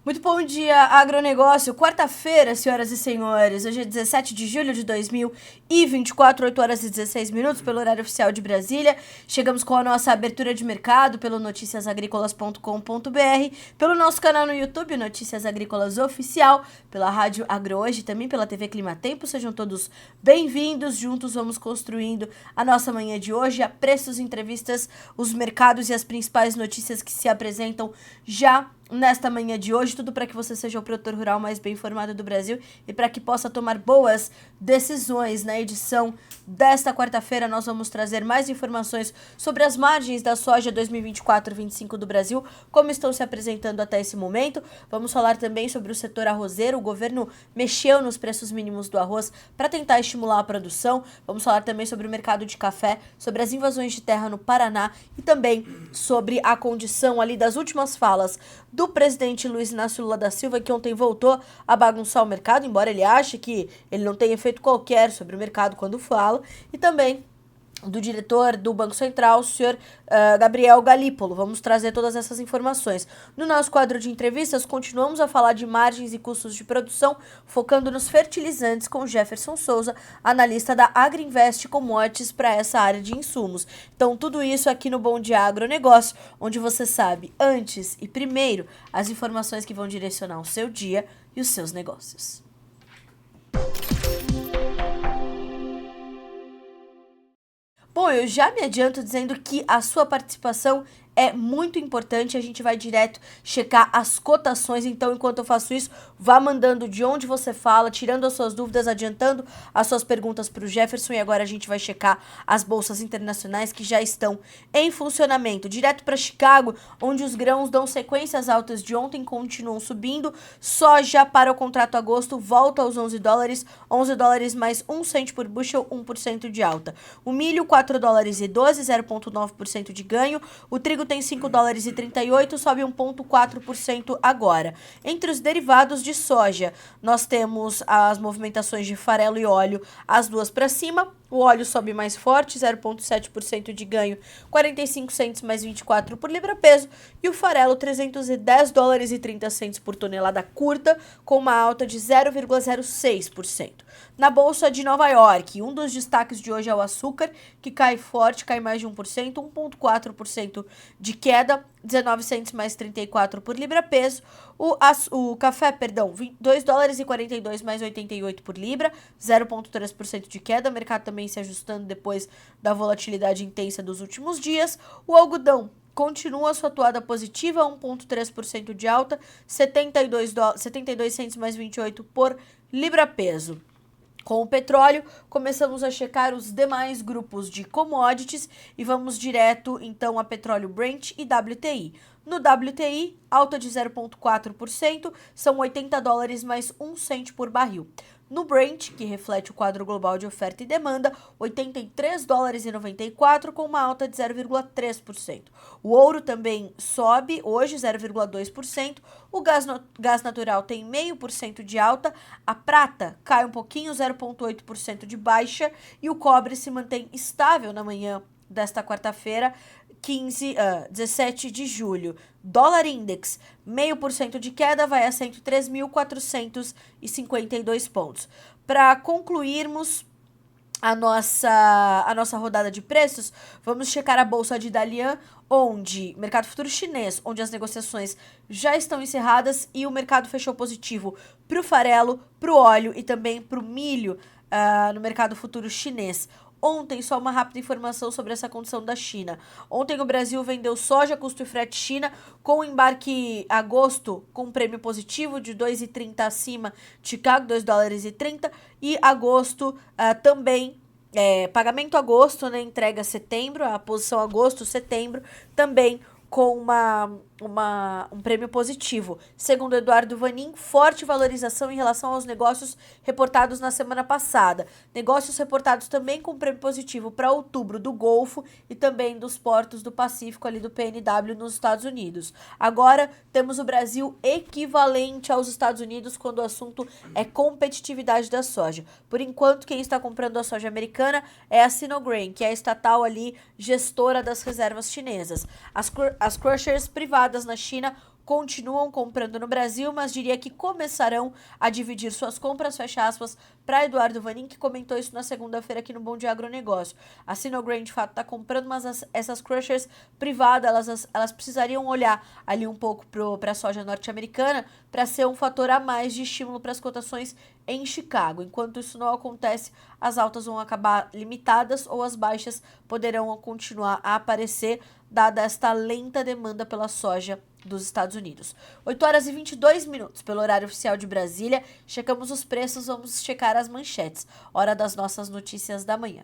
Muito bom dia, agronegócio. Quarta-feira, senhoras e senhores. Hoje é 17 de julho de 2024, 8 horas e 16 minutos, pelo horário oficial de Brasília. Chegamos com a nossa abertura de mercado pelo noticiasagricolas.com.br, pelo nosso canal no YouTube, Notícias Agrícolas Oficial, pela Rádio Agro Hoje, também pela TV Climatempo. Sejam todos bem-vindos. Juntos vamos construindo a nossa manhã de hoje. A preços, entrevistas, os mercados e as principais notícias que se apresentam já nesta manhã de hoje, tudo para que você seja o produtor rural mais bem informado do Brasil e para que possa tomar boas decisões. Na edição desta quarta-feira, nós vamos trazer mais informações sobre as margens da soja 2024-25 do Brasil, como estão se apresentando até esse momento. Vamos falar também sobre o setor arrozeiro. O governo mexeu nos preços mínimos do arroz para tentar estimular a produção. Vamos falar também sobre o mercado de café, sobre as invasões de terra no Paraná e também sobre a condição ali das últimas falas do presidente Luiz Inácio Lula da Silva, que ontem voltou a bagunçar o mercado, embora ele ache que ele não tenha efeito qualquer sobre o mercado quando fala, e também do diretor do Banco Central, o senhor Gabriel Galípolo. Vamos trazer todas essas informações. No nosso quadro de entrevistas, continuamos a falar de margens e custos de produção, focando nos fertilizantes com Jefferson Souza, analista da Agrinvest Commodities para essa área de insumos. Então, tudo isso aqui no Bom Dia Agronegócio, onde você sabe, antes e primeiro, as informações que vão direcionar o seu dia e os seus negócios. Bom, eu já me adianto dizendo que a sua participação é muito importante. A gente vai direto checar as cotações, então enquanto eu faço isso, vá mandando de onde você fala, tirando as suas dúvidas, adiantando as suas perguntas para o Jefferson, e agora a gente vai checar as bolsas internacionais que já estão em funcionamento. Direto para Chicago, onde os grãos dão sequência às altas de ontem, continuam subindo. Soja para o contrato agosto volta aos $11 mais 1 cento por bushel, 1% de alta. O milho, $4,12, 0,9% de ganho. O trigo tem $5,38, sobe 1,4% agora. Entre os derivados de soja, nós temos as movimentações de farelo e óleo, as duas para cima. O óleo sobe mais forte, 0,7% de ganho, 45 centos mais 24 por libra-peso. E o farelo, $310,30 por tonelada curta, com uma alta de 0,06%. Na Bolsa de Nova York, um dos destaques de hoje é o açúcar, que cai forte, cai mais de 1%, 1,4% de queda, 19 centos mais 34 por libra-peso. O café, $2,42 mais 88 por libra, 0,3% de queda. O mercado também se ajustando depois da volatilidade intensa dos últimos dias. O algodão continua sua atuada positiva, 1,3% de alta, 72 centos mais 28 por libra-peso. Com o petróleo, começamos a checar os demais grupos de commodities e vamos direto, então, a petróleo Brent e WTI. No WTI, alta de 0,4%, são $80 mais 1 cento por barril. No Brent, que reflete o quadro global de oferta e demanda, $83,94, com uma alta de 0,3%. O ouro também sobe, hoje 0,2%. O gás natural tem 0,5% de alta. A prata cai um pouquinho, 0,8% de baixa. E o cobre se mantém estável na manhã desta quarta-feira, 17 de julho. Dólar Index, 0,5% de queda, vai a 103.452 pontos. Para concluirmos a nossa rodada de preços, vamos checar a Bolsa de Dalian, onde mercado futuro chinês, onde as negociações já estão encerradas e o mercado fechou positivo para o farelo, para o óleo e também para o milho no mercado futuro chinês. Ontem, só uma rápida informação sobre essa condição da China. Ontem o Brasil vendeu soja, custo e frete China, com embarque agosto com prêmio positivo de 2,30 acima, Chicago, $2,30. E agosto também, pagamento agosto, né, entrega setembro, a posição agosto, setembro, também com um prêmio positivo. Segundo Eduardo Vanin, forte valorização em relação aos negócios reportados na semana passada. Negócios reportados também com prêmio positivo para outubro do Golfo e também dos portos do Pacífico, ali do PNW nos Estados Unidos. Agora temos o Brasil equivalente aos Estados Unidos quando o assunto é competitividade da soja. Por enquanto, quem está comprando a soja americana é a Sinograin, que é a estatal ali gestora das reservas chinesas. As crushers privadas na China continuam comprando no Brasil, mas diria que começarão a dividir suas compras, fecha aspas, para Eduardo Vanin, que comentou isso na segunda-feira aqui no Bom Dia Agronegócio. A Sinogreen, de fato, está comprando, mas essas crushers privadas, elas precisariam olhar ali um pouco para a soja norte-americana para ser um fator a mais de estímulo para as cotações em Chicago. Enquanto isso não acontece, as altas vão acabar limitadas ou as baixas poderão continuar a aparecer, dada esta lenta demanda pela soja dos Estados Unidos. 8 horas e 22 minutos pelo horário oficial de Brasília. Checamos os preços, vamos checar as manchetes. Hora das nossas notícias da manhã.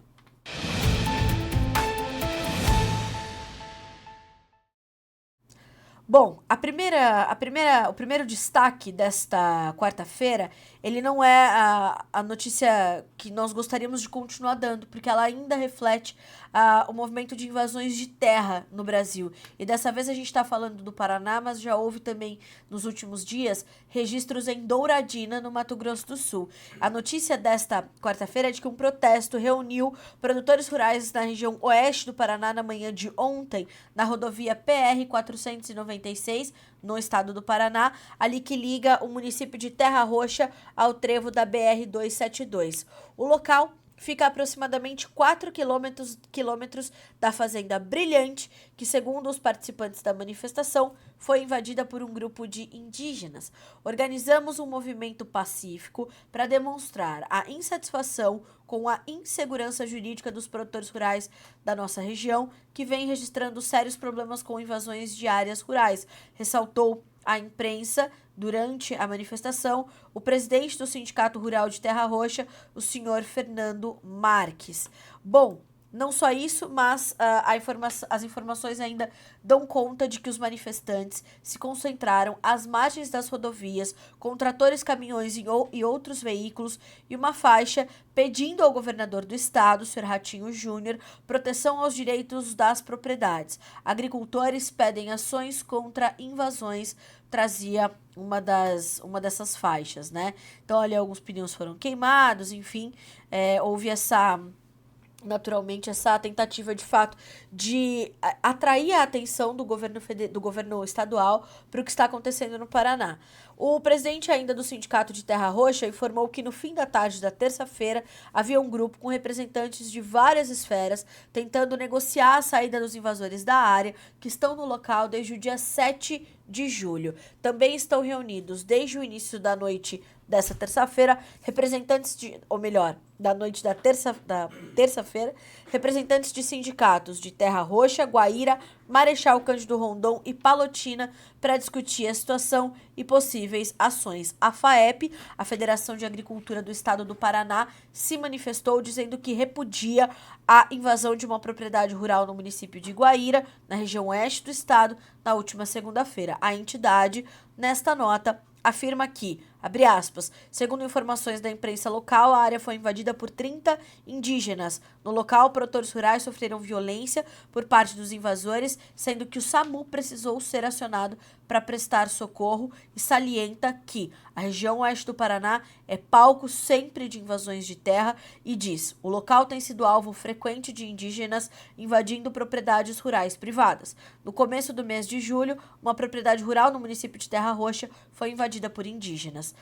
Bom, o primeiro destaque desta quarta-feira, ele não é a notícia que nós gostaríamos de continuar dando, porque ela ainda reflete o movimento de invasões de terra no Brasil. E dessa vez a gente está falando do Paraná, mas já houve também, nos últimos dias, registros em Douradina, no Mato Grosso do Sul. A notícia desta quarta-feira é de que um protesto reuniu produtores rurais na região oeste do Paraná na manhã de ontem, na rodovia PR-496, no estado do Paraná, ali que liga o município de Terra Roxa ao trevo da BR-272. O local fica a aproximadamente 4 quilômetros da Fazenda Brilhante, que, segundo os participantes da manifestação, foi invadida por um grupo de indígenas. Organizamos um movimento pacífico para demonstrar a insatisfação com a insegurança jurídica dos produtores rurais da nossa região, que vem registrando sérios problemas com invasões de áreas rurais, ressaltou à imprensa durante a manifestação o presidente do Sindicato Rural de Terra Roxa, o senhor Fernando Marques. Bom, não só isso, mas as informações ainda dão conta de que os manifestantes se concentraram às margens das rodovias, com tratores, caminhões e outros veículos, e uma faixa pedindo ao governador do estado, Sr. Ratinho Júnior, proteção aos direitos das propriedades. Agricultores pedem ações contra invasões, trazia uma dessas faixas, né? Então, ali alguns pneus foram queimados, enfim, houve naturalmente essa tentativa de fato de atrair a atenção do governo estadual para o que está acontecendo no Paraná. O presidente ainda do Sindicato de Terra Roxa informou que no fim da tarde da terça-feira havia um grupo com representantes de várias esferas tentando negociar a saída dos invasores da área, que estão no local desde o dia 7 de julho. Também estão reunidos desde o início da noite dessa terça-feira, da noite da terça-feira, representantes de sindicatos de Terra Roxa, Guaíra, Marechal Cândido Rondon e Palotina para discutir a situação e possíveis ações. A FAEP, a Federação de Agricultura do Estado do Paraná, se manifestou dizendo que repudia a invasão de uma propriedade rural no município de Guaíra, na região oeste do estado, na última segunda-feira. A entidade, nesta nota, afirma que, abre aspas, segundo informações da imprensa local, a área foi invadida por 30 indígenas. No local, produtores rurais sofreram violência por parte dos invasores, sendo que o SAMU precisou ser acionado para prestar socorro, e salienta que a região oeste do Paraná é palco sempre de invasões de terra e diz: o local tem sido alvo frequente de indígenas invadindo propriedades rurais privadas. No começo do mês de julho, uma propriedade rural no município de Terra Roxa foi invadida por indígenas.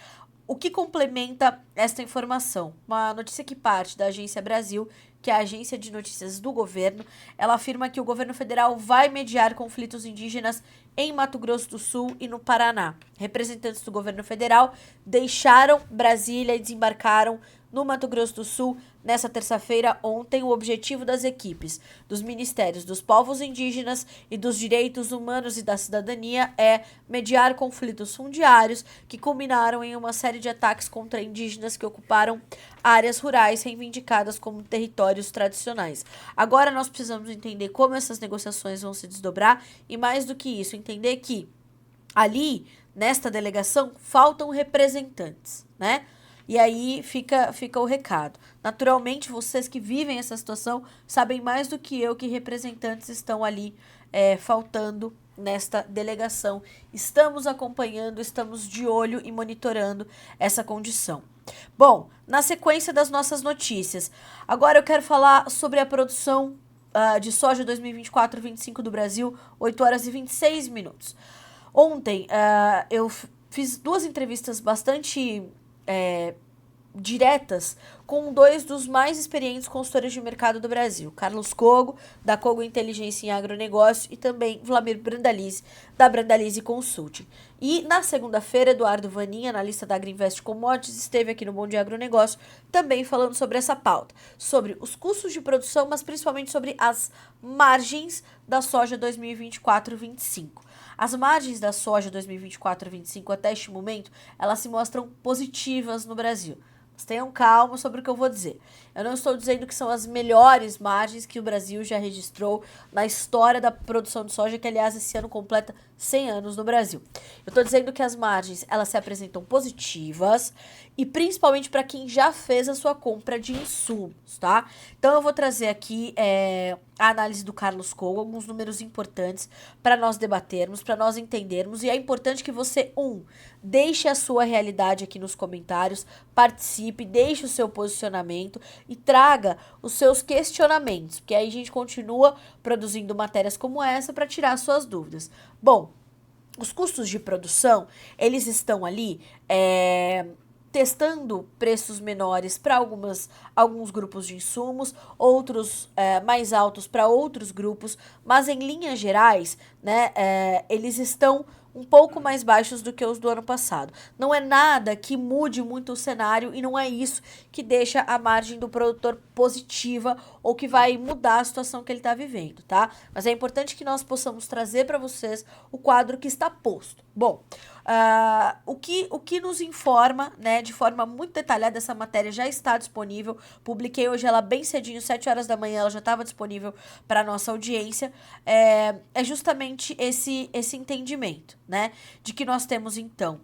O que complementa esta informação? Uma notícia que parte da Agência Brasil, que é a agência de notícias do governo. Ela afirma que o governo federal vai mediar conflitos indígenas em Mato Grosso do Sul e no Paraná. Representantes do governo federal deixaram Brasília e desembarcaram no Mato Grosso do Sul nessa terça-feira. Ontem, o objetivo das equipes dos Ministérios dos Povos Indígenas e dos Direitos Humanos e da Cidadania é mediar conflitos fundiários que culminaram em uma série de ataques contra indígenas que ocuparam áreas rurais reivindicadas como territórios tradicionais. Agora nós precisamos entender como essas negociações vão se desdobrar e, mais do que isso, entender que ali, nesta delegação, faltam representantes, né? E aí fica o recado. Naturalmente, vocês que vivem essa situação sabem mais do que eu que representantes estão ali faltando nesta delegação. Estamos acompanhando, estamos de olho e monitorando essa condição. Bom, na sequência das nossas notícias, agora eu quero falar sobre a produção de soja 2024-25 do Brasil, 8 horas e 26 minutos. Ontem eu fiz duas entrevistas bastante diretas com dois dos mais experientes consultores de mercado do Brasil, Carlos Cogo, da Cogo Inteligência em Agronegócio, e também Vlamir Brandalize, da Brandalize Consulting. E na segunda-feira, Eduardo Vanin, analista da Agriinvest Commodities, esteve aqui no Bom Dia Agronegócio, também falando sobre essa pauta, sobre os custos de produção, mas principalmente sobre as margens da soja 2024-25. As margens da soja 2024-25 até este momento, elas se mostram positivas no Brasil. Mas tenham calma sobre o que eu vou dizer. Eu não estou dizendo que são as melhores margens que o Brasil já registrou na história da produção de soja, que aliás esse ano completa 100 anos no Brasil. Eu estou dizendo que as margens, elas se apresentam positivas e principalmente para quem já fez a sua compra de insumos, tá? Então eu vou trazer aqui a análise do Carlos Cogo, alguns números importantes para nós debatermos, para nós entendermos, e é importante que você, deixe a sua realidade aqui nos comentários, participe, deixe o seu posicionamento e traga os seus questionamentos, porque aí a gente continua produzindo matérias como essa para tirar suas dúvidas. Bom, os custos de produção, eles estão ali testando preços menores para alguns grupos de insumos, outros mais altos para outros grupos, mas em linhas gerais, né, eles estão um pouco mais baixos do que os do ano passado. Não é nada que mude muito o cenário e não é isso que deixa a margem do produtor positiva ou que vai mudar a situação que ele está vivendo, tá? Mas é importante que nós possamos trazer para vocês o quadro que está posto. Bom, o que nos informa, né, de forma muito detalhada, essa matéria já está disponível, publiquei hoje ela bem cedinho, 7 horas da manhã, ela já estava disponível para nossa audiência, é justamente esse entendimento, né, de que nós temos então,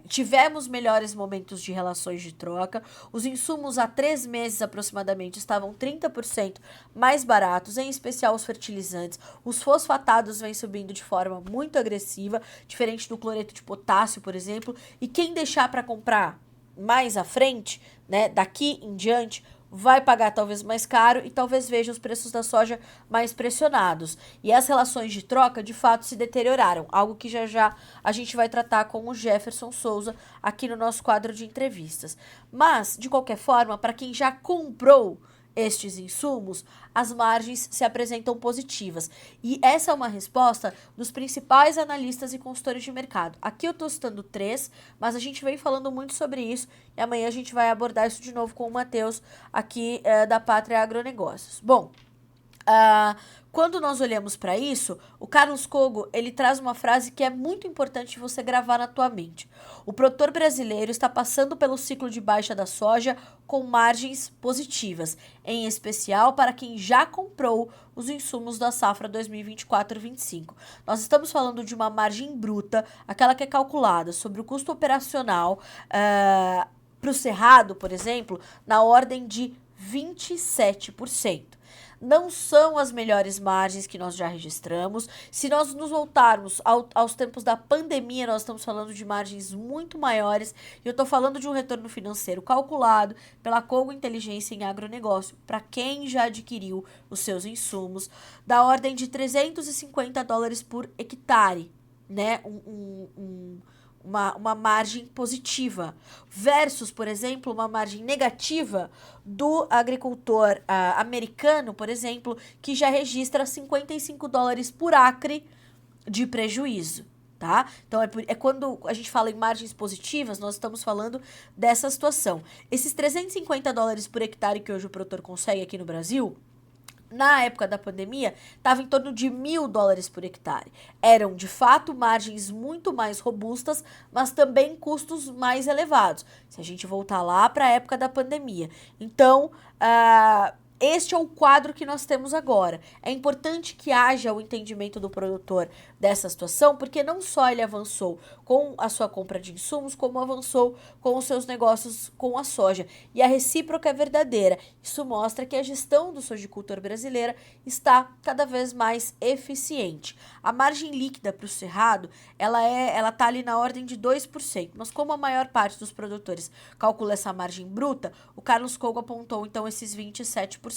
tivemos melhores momentos de relações de troca, os insumos há 3 meses aproximadamente estavam 30% mais baratos, em especial os fertilizantes, os fosfatados vêm subindo de forma muito agressiva, diferente do cloreto de potássio, por exemplo, e quem deixar para comprar mais à frente, né, daqui em diante, vai pagar talvez mais caro e talvez veja os preços da soja mais pressionados. E as relações de troca, de fato, se deterioraram, algo que já já a gente vai tratar com o Jefferson Souza aqui no nosso quadro de entrevistas. Mas, de qualquer forma, para quem já comprou estes insumos, as margens se apresentam positivas. E essa é uma resposta dos principais analistas e consultores de mercado. Aqui eu estou citando 3, mas a gente vem falando muito sobre isso e amanhã a gente vai abordar isso de novo com o Matheus aqui da Pátria Agronegócios. Bom, quando nós olhamos para isso, o Carlos Cogo, ele traz uma frase que é muito importante você gravar na tua mente. O produtor brasileiro está passando pelo ciclo de baixa da soja com margens positivas, em especial para quem já comprou os insumos da safra 2024-25. Nós estamos falando de uma margem bruta, aquela que é calculada sobre o custo operacional para o cerrado, por exemplo, na ordem de 27%. Não são as melhores margens que nós já registramos. Se nós nos voltarmos aos tempos da pandemia, nós estamos falando de margens muito maiores. E eu estou falando de um retorno financeiro calculado pela Cogo Inteligência em Agronegócio, para quem já adquiriu os seus insumos, da ordem de $350 por hectare, né? Uma margem positiva, versus, por exemplo, uma margem negativa do agricultor americano, por exemplo, que já registra $55 por acre de prejuízo, tá? Então, quando a gente fala em margens positivas, nós estamos falando dessa situação. Esses $350 por hectare que hoje o produtor consegue aqui no Brasil, na época da pandemia, estava em torno de $1.000 por hectare. Eram, de fato, margens muito mais robustas, mas também custos mais elevados, se a gente voltar lá para a época da pandemia. Então, este é o quadro que nós temos agora. É importante que haja o entendimento do produtor dessa situação, porque não só ele avançou com a sua compra de insumos, como avançou com os seus negócios com a soja. E a recíproca é verdadeira. Isso mostra que a gestão do sojicultor brasileira está cada vez mais eficiente. A margem líquida para o cerrado, ela tá ali na ordem de 2%, mas como a maior parte dos produtores calcula essa margem bruta, o Carlos Cogo apontou então esses 27%.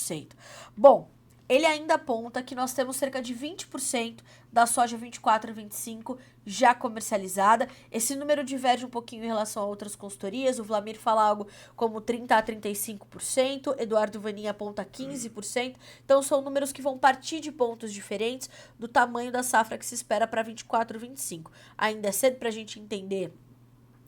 Bom, ele ainda aponta que nós temos cerca de 20% da soja 24 e 25 já comercializada. Esse número diverge um pouquinho em relação a outras consultorias. O Wlamir fala algo como 30 a 35%, Eduardo Vanin aponta 15%. Então são números que vão partir de pontos diferentes do tamanho da safra que se espera para 24 e 25. Ainda é cedo para a gente entender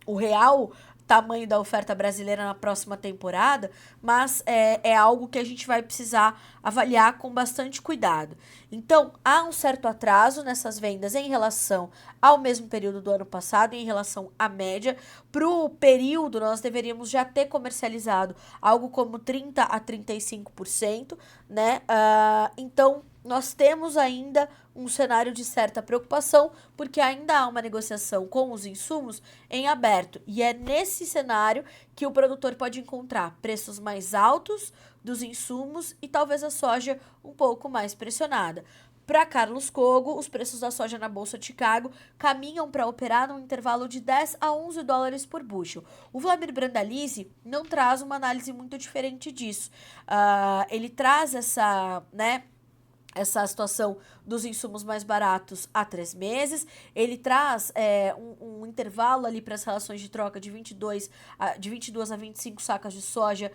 o real tamanho da oferta brasileira na próxima temporada, mas é algo que a gente vai precisar avaliar com bastante cuidado. Então, há um certo atraso nessas vendas em relação ao mesmo período do ano passado, em relação à média. Para o período, nós deveríamos já ter comercializado algo como 30 a 35%, né? Então, nós temos ainda um cenário de certa preocupação, porque ainda há uma negociação com os insumos em aberto. E é nesse cenário que o produtor pode encontrar preços mais altos dos insumos e talvez a soja um pouco mais pressionada. Para Carlos Cogo, os preços da soja na Bolsa de Chicago caminham para operar num intervalo de 10 a 11 dólares por bushel. O Wlamir Brandalize não traz uma análise muito diferente disso. Ele traz essa situação dos insumos mais baratos há 3 meses. Ele traz um intervalo ali para as relações de troca de 22 a 25 sacas de soja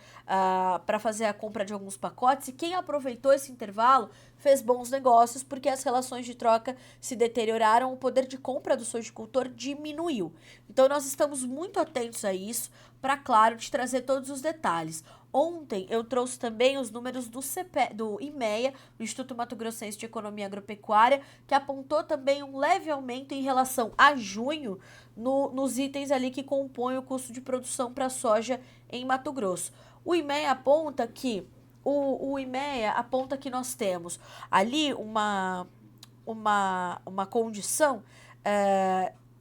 para fazer a compra de alguns pacotes. E quem aproveitou esse intervalo fez bons negócios, porque as relações de troca se deterioraram, o poder de compra do sojicultor diminuiu. Então nós estamos muito atentos a isso, para, claro, te trazer todos os detalhes. Ontem eu trouxe também os números do IMEA, do Instituto Mato Grossense de Economia Agropecuária, que apontou também um leve aumento em relação a junho nos itens ali que compõem o custo de produção para a soja em Mato Grosso. O IMEA aponta que nós temos ali uma condição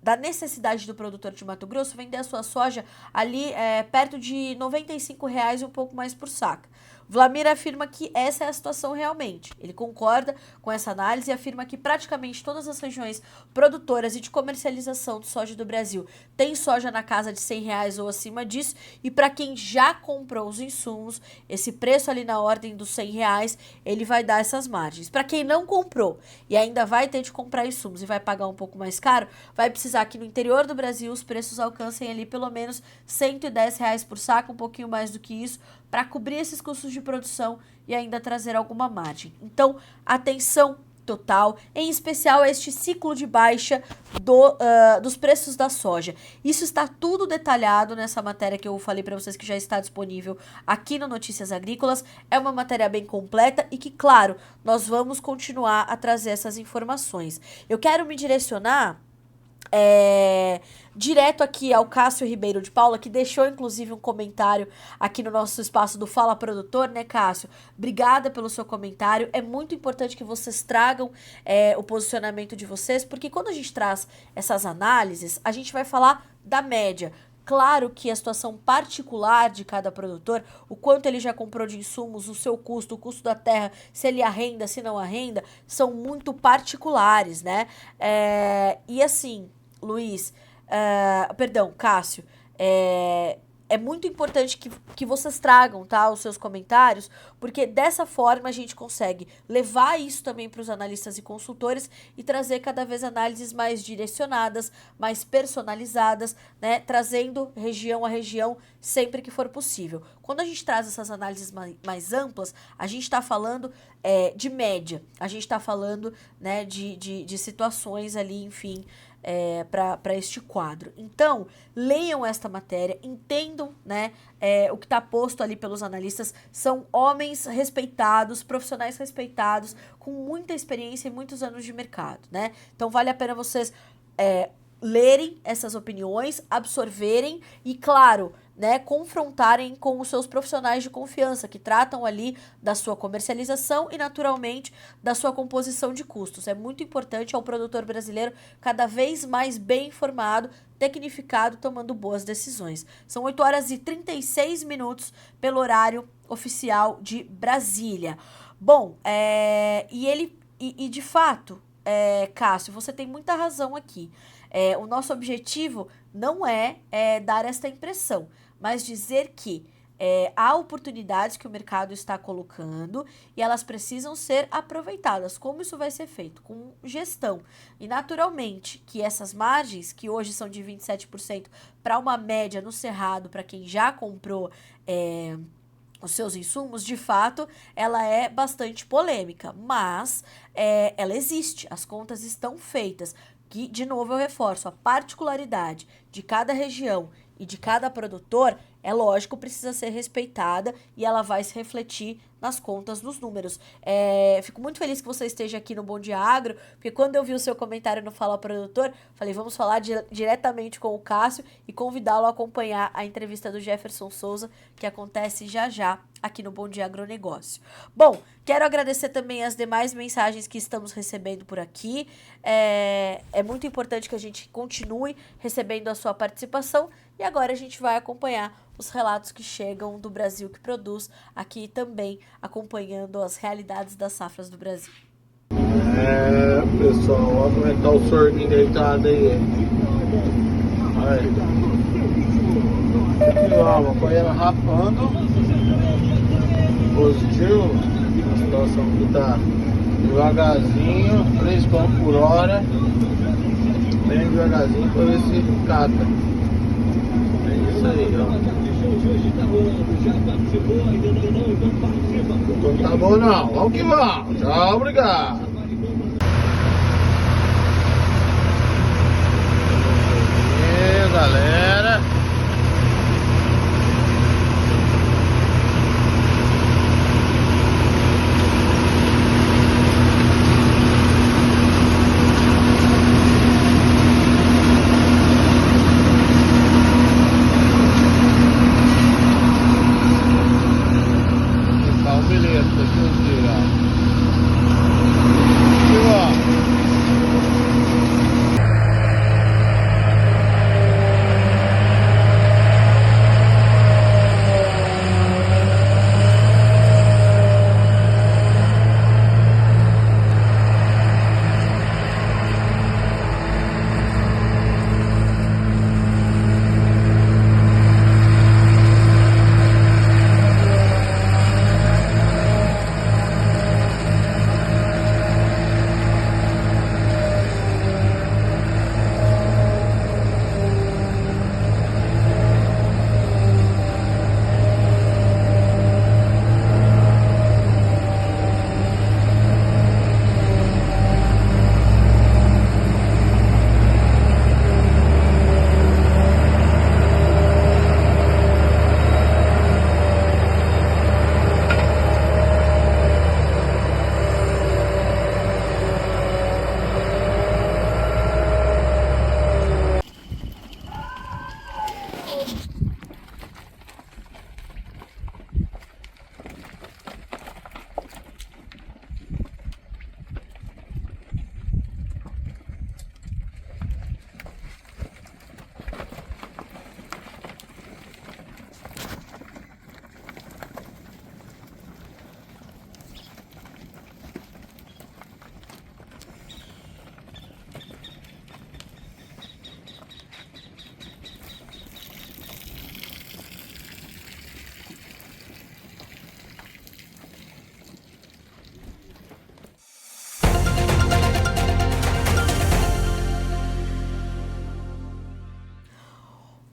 da necessidade do produtor de Mato Grosso vender a sua soja ali perto de R$ 95,00 e um pouco mais por saca. Wlamir afirma que essa é a situação realmente. Ele concorda com essa análise e afirma que praticamente todas as regiões produtoras e de comercialização de soja do Brasil têm soja na casa de R$ 100,00 ou acima disso, e para quem já comprou os insumos, esse preço ali na ordem dos R$ 100,00, ele vai dar essas margens. Para quem não comprou e ainda vai ter de comprar insumos e vai pagar um pouco mais caro, vai precisar que no interior do Brasil os preços alcancem ali pelo menos R$ 110,00 por saco, um pouquinho mais do que isso, para cobrir esses custos de produção e ainda trazer alguma margem. Então, atenção total, em especial a este ciclo de baixa dos preços da soja. Isso está tudo detalhado nessa matéria que eu falei para vocês, que já está disponível aqui no Notícias Agrícolas. É uma matéria bem completa e que, claro, nós vamos continuar a trazer essas informações. Eu quero me direcionar direto aqui ao Cássio Ribeiro de Paula, que deixou inclusive um comentário aqui no nosso espaço do Fala Produtor, né, Cássio? Obrigada pelo seu comentário. É muito importante que vocês tragam o posicionamento de vocês, porque quando a gente traz essas análises, a gente vai falar da média. Claro que a situação particular de cada produtor, o quanto ele já comprou de insumos, o seu custo, o custo da terra, se ele arrenda, se não arrenda, são muito particulares, né? E assim, Cássio, é muito importante que vocês tragam, tá, os seus comentários, porque dessa forma a gente consegue levar isso também para os analistas e consultores e trazer cada vez análises mais direcionadas, mais personalizadas, né, trazendo região a região sempre que for possível. Quando a gente traz essas análises mais amplas, a gente está falando de média, a gente está falando, né, de situações ali, enfim, para este quadro. Então, leiam esta matéria, entendam, né, o que está posto ali pelos analistas. São homens respeitados, profissionais respeitados, com muita experiência e muitos anos de mercado, né? Então, vale a pena vocês lerem essas opiniões, absorverem e, claro, né, confrontarem com os seus profissionais de confiança, que tratam ali da sua comercialização e, naturalmente, da sua composição de custos. É muito importante ao produtor brasileiro cada vez mais bem informado, tecnificado, tomando boas decisões. São 8 horas e 36 minutos pelo horário oficial de Brasília. Bom, de fato, Cássio, você tem muita razão aqui. O nosso objetivo não é dar esta impressão, mas dizer que Há oportunidades que o mercado está colocando e elas precisam ser aproveitadas. Como isso vai ser feito? Com gestão. E naturalmente que essas margens, que hoje são de 27%, para uma média no Cerrado, para quem já comprou os seus insumos, de fato, ela é bastante polêmica, mas ela existe, as contas estão feitas. Que, de novo, eu reforço, a particularidade de cada região e de cada produtor, é lógico, precisa ser respeitada e ela vai se refletir nas contas, nos números. Fico muito feliz que você esteja aqui no Bom Dia Agro, porque quando eu vi o seu comentário no Fala Produtor, falei, vamos falar diretamente com o Cássio e convidá-lo a acompanhar a entrevista do Jefferson Souza, que acontece já já aqui no Bom Dia Agronegócio. Bom, quero agradecer também as demais mensagens que estamos recebendo por aqui. É muito importante que a gente continue recebendo a sua participação e agora a gente vai acompanhar os relatos que chegam do Brasil que produz, aqui também acompanhando as realidades das safras do Brasil. Pessoal, olha como é que tá o sorguinho deitado aí. Aí. Aqui lá, uma coiera rapando. Positivo. A situação aqui tá devagarzinho, 3 km por hora. Bem devagarzinho pra ver se cata. É isso aí, ó. Não tá bom não, vamos que vamos. Tchau, obrigado. E galera,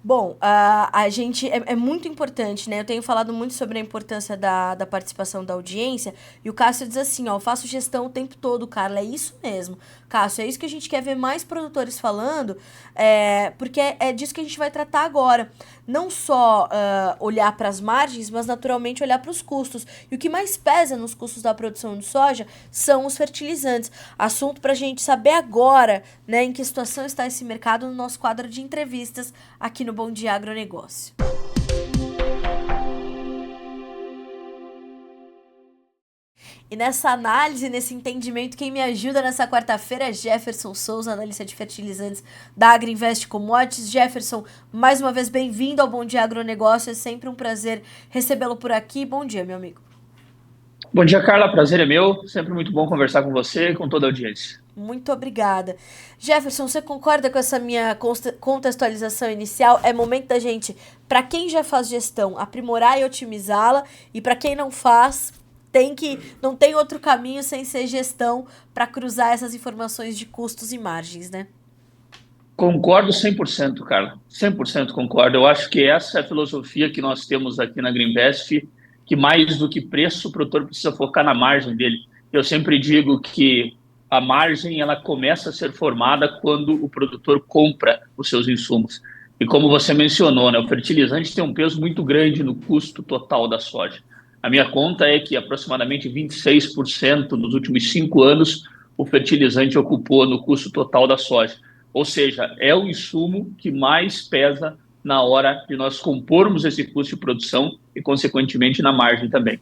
Bom, a gente é muito importante, né? Eu tenho falado muito sobre a importância da participação da audiência e o Cássio diz assim, ó, eu faço gestão o tempo todo, Carla, é isso mesmo. Cássio, é isso que a gente quer ver mais produtores falando, porque é disso que a gente vai tratar agora. Não só olhar para as margens, mas naturalmente olhar para os custos. E o que mais pesa nos custos da produção de soja são os fertilizantes. Assunto para a gente saber agora, né, em que situação está esse mercado no nosso quadro de entrevistas aqui no Bom Dia Agronegócio. E nessa análise, nesse entendimento, quem me ajuda nessa quarta-feira é Jefferson Souza, analista de fertilizantes da Agrinvest Commodities. Jefferson, mais uma vez bem-vindo ao Bom Dia Agronegócio, é sempre um prazer recebê-lo por aqui. Bom dia, meu amigo. Bom dia, Carla. Prazer é meu. Sempre muito bom conversar com você e com toda a audiência. Muito obrigada. Jefferson, você concorda com essa minha contextualização inicial? É momento da gente, para quem já faz gestão, aprimorar e otimizá-la, e para quem não faz, não tem outro caminho sem ser gestão para cruzar essas informações de custos e margens, né? Concordo 100%, Carla. 100% concordo. Eu acho que essa é a filosofia que nós temos aqui na Greenvest, que mais do que preço, o produtor precisa focar na margem dele. Eu sempre digo que a margem ela começa a ser formada quando o produtor compra os seus insumos. E como você mencionou, né, o fertilizante tem um peso muito grande no custo total da soja. A minha conta é que aproximadamente 26% nos últimos 5 anos o fertilizante ocupou no custo total da soja. Ou seja, é o insumo que mais pesa na hora de nós compormos esse custo de produção e, consequentemente, na margem também.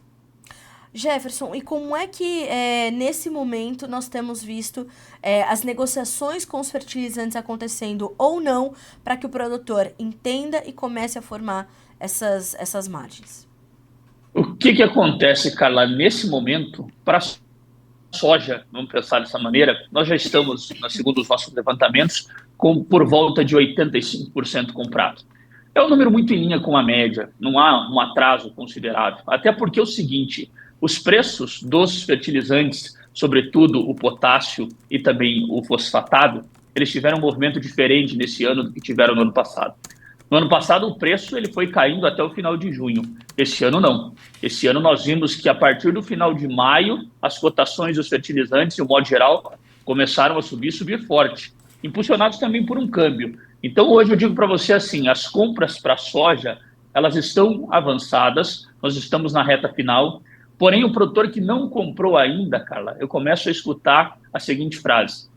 Jefferson, e como é que nesse momento nós temos visto as negociações com os fertilizantes acontecendo ou não para que o produtor entenda e comece a formar essas margens? O que acontece, Carla, nesse momento, para a soja, vamos pensar dessa maneira, nós já estamos, segundo os nossos levantamentos, por volta de 85% comprado. É um número muito em linha com a média, não há um atraso considerável. Até porque é o seguinte, os preços dos fertilizantes, sobretudo o potássio e também o fosfatado, eles tiveram um movimento diferente nesse ano do que tiveram no ano passado. No ano passado, o preço ele foi caindo até o final de junho. Esse ano, não. Esse ano, nós vimos que, a partir do final de maio, as cotações dos fertilizantes, de um modo geral, começaram a subir forte, impulsionados também por um câmbio. Então, hoje, eu digo para você assim, as compras para a soja, elas estão avançadas, nós estamos na reta final, porém, o produtor que não comprou ainda, Carla, eu começo a escutar a seguinte frase: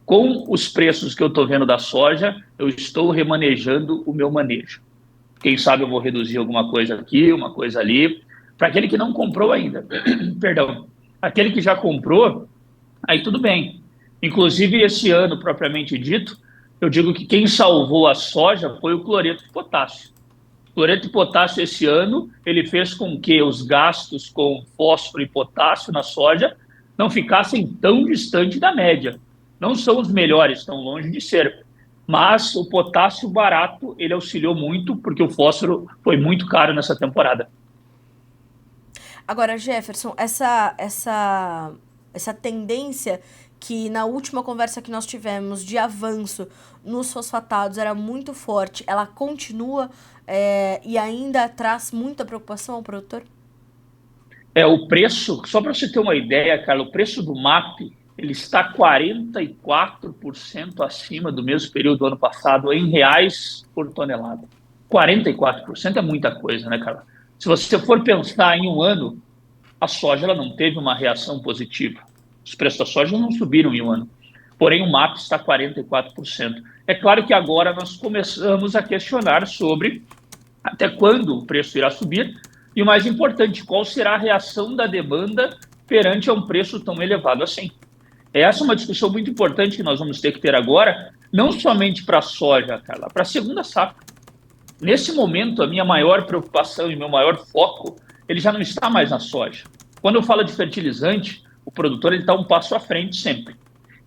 com os preços que eu estou vendo da soja, eu estou remanejando o meu manejo. Quem sabe eu vou reduzir alguma coisa aqui, uma coisa ali. Para aquele que não comprou ainda, perdão, aquele que já comprou, aí tudo bem. Inclusive, esse ano, propriamente dito, eu digo que quem salvou a soja foi o cloreto de potássio. O cloreto de potássio esse ano, ele fez com que os gastos com fósforo e potássio na soja não ficassem tão distante da média. Não são os melhores, estão longe de ser. Mas o potássio barato, ele auxiliou muito, porque o fósforo foi muito caro nessa temporada. Agora, Jefferson, essa tendência que na última conversa que nós tivemos de avanço nos fosfatados era muito forte, ela continua e ainda traz muita preocupação ao produtor? O preço, só para você ter uma ideia, Carla, o preço do MAP, ele está 44% acima do mesmo período do ano passado em reais por tonelada. 44% é muita coisa, né, Carla? Se você for pensar em um ano, a soja ela não teve uma reação positiva. Os preços da soja não subiram em um ano. Porém, o MAP está 44%. É claro que agora nós começamos a questionar sobre até quando o preço irá subir e, o mais importante, qual será a reação da demanda perante a um preço tão elevado assim. Essa é uma discussão muito importante que nós vamos ter que ter agora, não somente para a soja, Carla, para a segunda safra. Nesse momento, a minha maior preocupação e meu maior foco, ele já não está mais na soja. Quando eu falo de fertilizante, o produtor está um passo à frente sempre.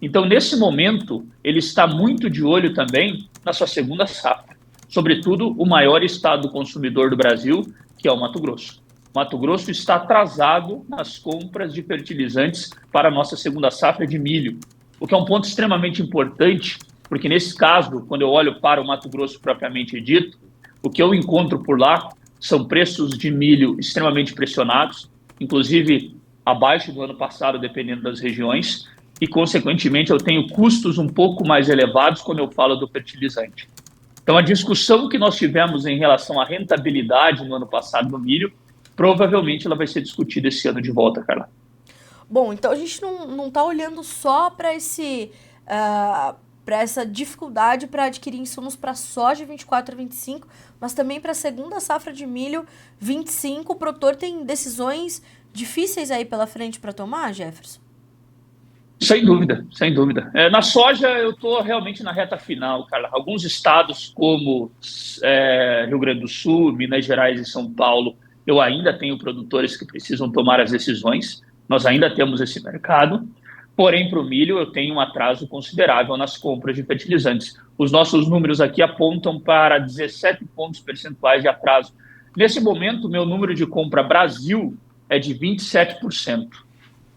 Então, nesse momento, ele está muito de olho também na sua segunda safra. Sobretudo, o maior estado consumidor do Brasil, que é o Mato Grosso. Mato Grosso está atrasado nas compras de fertilizantes para a nossa segunda safra de milho, o que é um ponto extremamente importante, porque nesse caso, quando eu olho para o Mato Grosso propriamente dito, o que eu encontro por lá são preços de milho extremamente pressionados, inclusive abaixo do ano passado, dependendo das regiões, e, consequentemente, eu tenho custos um pouco mais elevados quando eu falo do fertilizante. Então, a discussão que nós tivemos em relação à rentabilidade no ano passado no milho, provavelmente ela vai ser discutida esse ano de volta, Carla. Bom, então a gente não está olhando só para essa dificuldade para adquirir insumos para soja 24 a 25, mas também para a segunda safra de milho 25. O produtor tem decisões difíceis aí pela frente para tomar, Jefferson? Sem dúvida, sem dúvida. Na soja, eu estou realmente na reta final, Carla. Alguns estados, como Rio Grande do Sul, Minas Gerais e São Paulo, eu ainda tenho produtores que precisam tomar as decisões, nós ainda temos esse mercado, porém, para o milho, eu tenho um atraso considerável nas compras de fertilizantes. Os nossos números aqui apontam para 17 pontos percentuais de atraso. Nesse momento, meu número de compra Brasil é de 27%.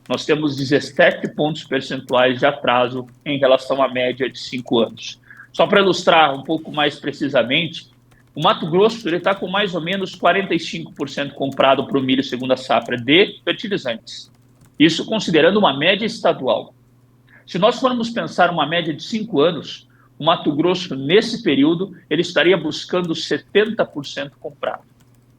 Nós temos 17 pontos percentuais de atraso em relação à média de 5 anos. Só para ilustrar um pouco mais precisamente, o Mato Grosso está com mais ou menos 45% comprado para o milho segunda safra de fertilizantes. Isso considerando uma média estadual. Se nós formos pensar uma média de 5 anos, o Mato Grosso, nesse período, ele estaria buscando 70% comprado.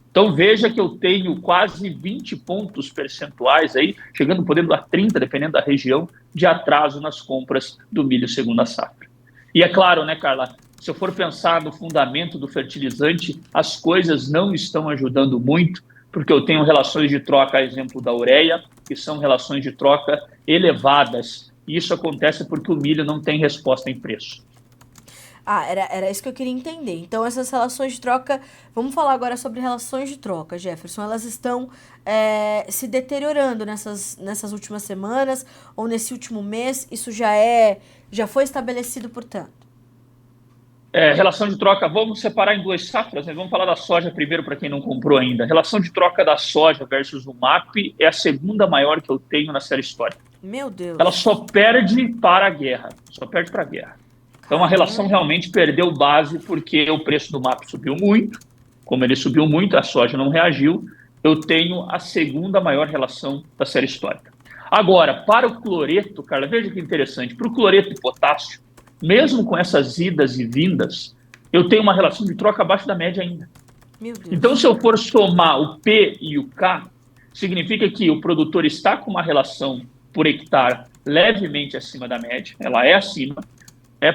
Então, veja que eu tenho quase 20 pontos percentuais, aí, chegando, podendo a 30, dependendo da região, de atraso nas compras do milho segunda safra. E é claro, né, Carla, se eu for pensar no fundamento do fertilizante, as coisas não estão ajudando muito, porque eu tenho relações de troca, a exemplo da ureia, que são relações de troca elevadas. E isso acontece porque o milho não tem resposta em preço. Era isso que eu queria entender. Então, essas relações de troca... Vamos falar agora sobre relações de troca, Jefferson. Elas estão se deteriorando nessas últimas semanas ou nesse último mês? Isso já foi estabelecido, portanto? Relação de troca, vamos separar em duas safras, né? Vamos falar da soja primeiro para quem não comprou ainda. Relação de troca da soja versus o MAP é a segunda maior que eu tenho na série histórica. Meu Deus. Ela só perde para a guerra, Então a relação realmente perdeu base porque o preço do MAP subiu muito. Como ele subiu muito, a soja não reagiu. Eu tenho a segunda maior relação da série histórica. Agora, para o cloreto, Carla, veja que interessante. Para o cloreto de potássio, mesmo com essas idas e vindas, eu tenho uma relação de troca abaixo da média ainda. Meu Deus. Então, se eu for somar o P e o K, significa que o produtor está com uma relação por hectare levemente acima da média, ela é acima,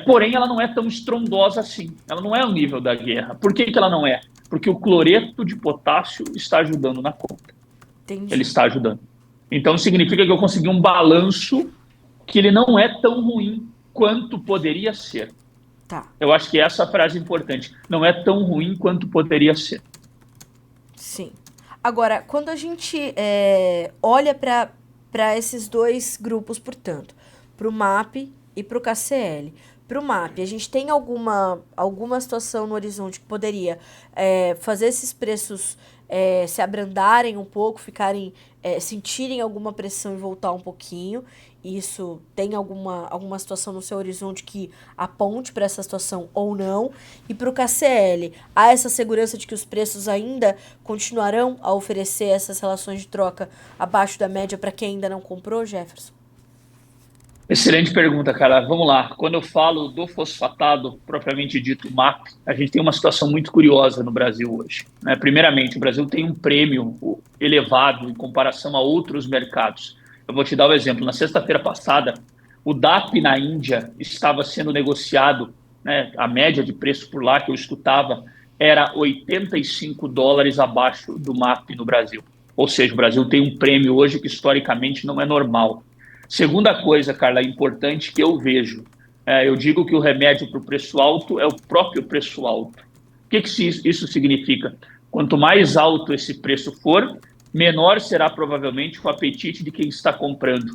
porém ela não é tão estrondosa assim, ela não é o nível da guerra. Por que ela não é? Porque o cloreto de potássio está ajudando na conta. Entendi. Ele está ajudando. Então, significa que eu consegui um balanço que ele não é tão ruim quanto poderia ser. Tá. Eu acho que essa frase é importante. Não é tão ruim quanto poderia ser. Sim. Agora, quando a gente olha para esses dois grupos, portanto, para o MAP e para o KCL. Para o MAP, a gente tem alguma situação no horizonte que poderia fazer esses preços se abrandarem um pouco, sentirem alguma pressão e voltar um pouquinho. Isso tem alguma situação no seu horizonte que aponte para essa situação ou não? E para o KCL, há essa segurança de que os preços ainda continuarão a oferecer essas relações de troca abaixo da média para quem ainda não comprou, Jefferson? Excelente pergunta, cara. Vamos lá. Quando eu falo do fosfatado, propriamente dito MAP, a gente tem uma situação muito curiosa no Brasil hoje, né? Primeiramente, o Brasil tem um prêmio elevado em comparação a outros mercados. Eu vou te dar um exemplo. Na sexta-feira passada, o DAP na Índia estava sendo negociado, né? A média de preço por lá que eu escutava era $85 abaixo do MAP no Brasil. Ou seja, o Brasil tem um prêmio hoje que historicamente não é normal. Segunda coisa, Carla, importante que eu vejo, eu digo que o remédio para o preço alto é o próprio preço alto. O que isso significa? Quanto mais alto esse preço for, menor será provavelmente o apetite de quem está comprando.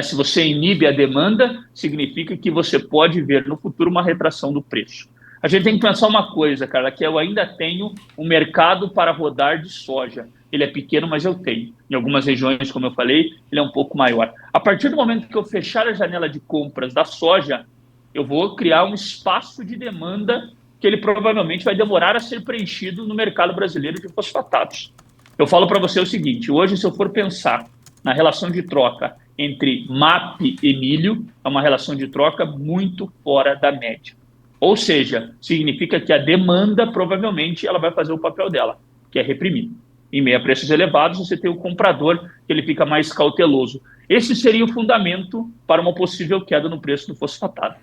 Se você inibe a demanda, significa que você pode ver no futuro uma retração do preço. A gente tem que pensar uma coisa, Carla, que eu ainda tenho um mercado para rodar de soja. Ele é pequeno, mas eu tenho. Em algumas regiões, como eu falei, ele é um pouco maior. A partir do momento que eu fechar a janela de compras da soja, eu vou criar um espaço de demanda que ele provavelmente vai demorar a ser preenchido no mercado brasileiro de fosfatados. Eu falo para você o seguinte, hoje, se eu for pensar na relação de troca entre MAP e milho, é uma relação de troca muito fora da média. Ou seja, significa que a demanda, provavelmente, ela vai fazer o papel dela, que é reprimir. Em meio a preços elevados, você tem o comprador, que ele fica mais cauteloso. Esse seria o fundamento para uma possível queda no preço do fosfatado.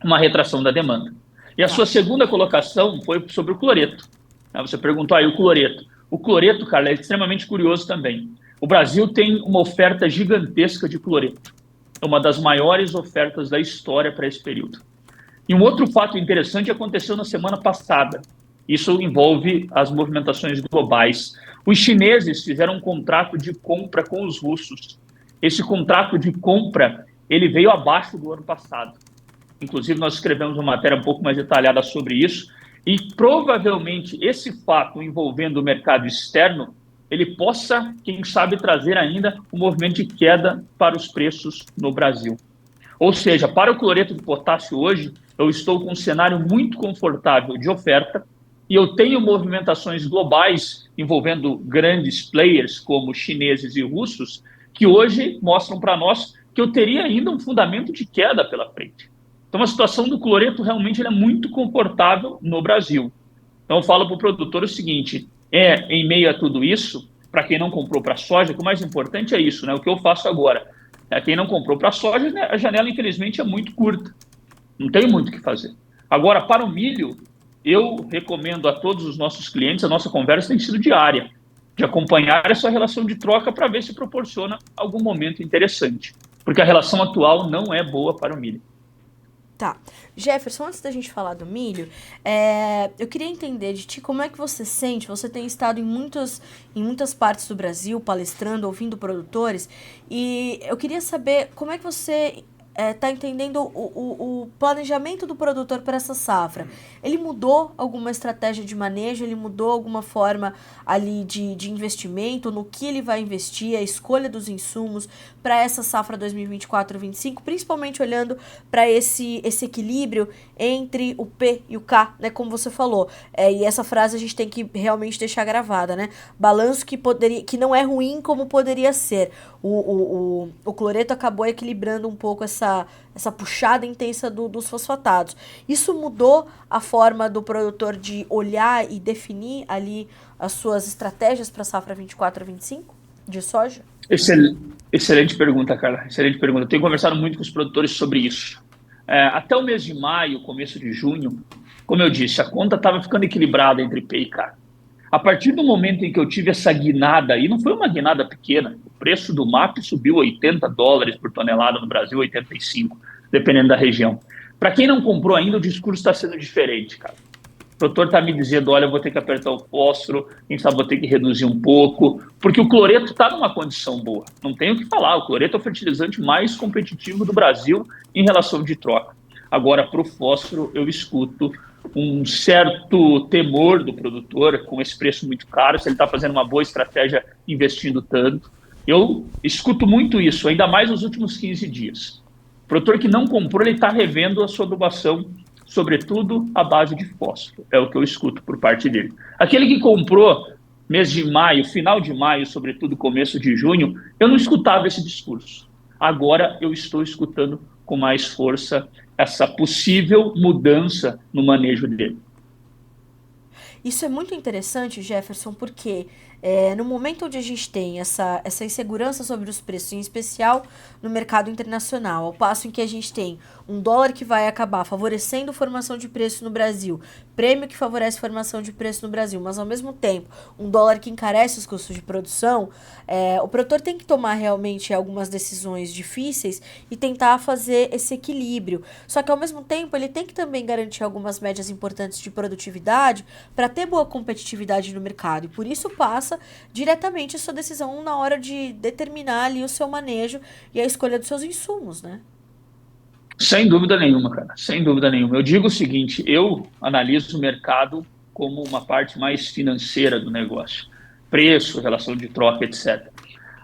Uma retração da demanda. E a sua segunda colocação foi sobre o cloreto. Você perguntou aí o cloreto. O cloreto, Carla, é extremamente curioso também. O Brasil tem uma oferta gigantesca de cloreto. É uma das maiores ofertas da história para esse período. E um outro fato interessante aconteceu na semana passada. Isso envolve as movimentações globais. Os chineses fizeram um contrato de compra com os russos. Esse contrato de compra, ele veio abaixo do ano passado. Inclusive, nós escrevemos uma matéria um pouco mais detalhada sobre isso, e provavelmente esse fato envolvendo o mercado externo, ele possa, quem sabe, trazer ainda um movimento de queda para os preços no Brasil. Ou seja, para o cloreto de potássio hoje, eu estou com um cenário muito confortável de oferta e eu tenho movimentações globais envolvendo grandes players como chineses e russos que hoje mostram para nós que eu teria ainda um fundamento de queda pela frente. Então, a situação do cloreto realmente é muito confortável no Brasil. Então, eu falo para o produtor o seguinte, em meio a tudo isso, para quem não comprou para a soja, que o mais importante é isso, né? O que eu faço agora. Quem não comprou para a soja, né, a janela, infelizmente, é muito curta. Não tem muito o que fazer. Agora, para o milho, eu recomendo a todos os nossos clientes, a nossa conversa tem sido diária, de acompanhar essa relação de troca para ver se proporciona algum momento interessante. Porque a relação atual não é boa para o milho. Tá. Jefferson, antes da gente falar do milho, eu queria entender de ti como é que você sente, você tem estado em muitas partes do Brasil, palestrando, ouvindo produtores, e eu queria saber como é que você está entendendo o planejamento do produtor para essa safra. Ele mudou alguma estratégia de manejo, ele mudou alguma forma ali de investimento, no que ele vai investir, a escolha dos insumos para essa safra 2024-25, principalmente olhando para esse equilíbrio entre o P e o K, né, como você falou. E essa frase a gente tem que realmente deixar gravada, né? Balanço que não é ruim como poderia ser. O cloreto acabou equilibrando um pouco essa puxada intensa dos fosfatados. Isso mudou a forma do produtor de olhar e definir ali as suas estratégias para a safra 24-25 de soja? Excelente pergunta, Carla. Excelente pergunta. Eu tenho conversado muito com os produtores sobre isso. Até o mês de maio, começo de junho, como eu disse, a conta estava ficando equilibrada entre P e K. A partir do momento em que eu tive essa guinada, e não foi uma guinada pequena, o preço do MAP subiu $80 por tonelada no Brasil, 85, dependendo da região. Para quem não comprou ainda, o discurso está sendo diferente, cara. O produtor está me dizendo, olha, eu vou ter que apertar o fósforo, quem sabe vou ter que reduzir um pouco, porque o cloreto está numa condição boa. Não tenho o que falar, o cloreto é o fertilizante mais competitivo do Brasil em relação de troca. Agora, para o fósforo, eu escuto um certo temor do produtor com esse preço muito caro, se ele está fazendo uma boa estratégia investindo tanto. Eu escuto muito isso, ainda mais nos últimos 15 dias. O produtor que não comprou, ele está revendo a sua adubação, sobretudo à base de fósforo. É o que eu escuto por parte dele. Aquele que comprou mês de maio, final de maio, sobretudo começo de junho, eu não escutava esse discurso. Agora eu estou escutando com mais força essa possível mudança no manejo dele. Isso é muito interessante, Jefferson, porque no momento onde a gente tem essa insegurança sobre os preços, em especial no mercado internacional, ao passo em que a gente tem um dólar que vai acabar favorecendo formação de preço no Brasil, prêmio que favorece formação de preço no Brasil, mas ao mesmo tempo um dólar que encarece os custos de produção, o produtor tem que tomar realmente algumas decisões difíceis e tentar fazer esse equilíbrio. Só que ao mesmo tempo ele tem que também garantir algumas médias importantes de produtividade para ter boa competitividade no mercado, e por isso passa diretamente a sua decisão na hora de determinar ali o seu manejo e a escolha dos seus insumos, né? Sem dúvida nenhuma, cara, sem dúvida nenhuma. Eu digo o seguinte, eu analiso o mercado como uma parte mais financeira do negócio. Preço, relação de troca, etc.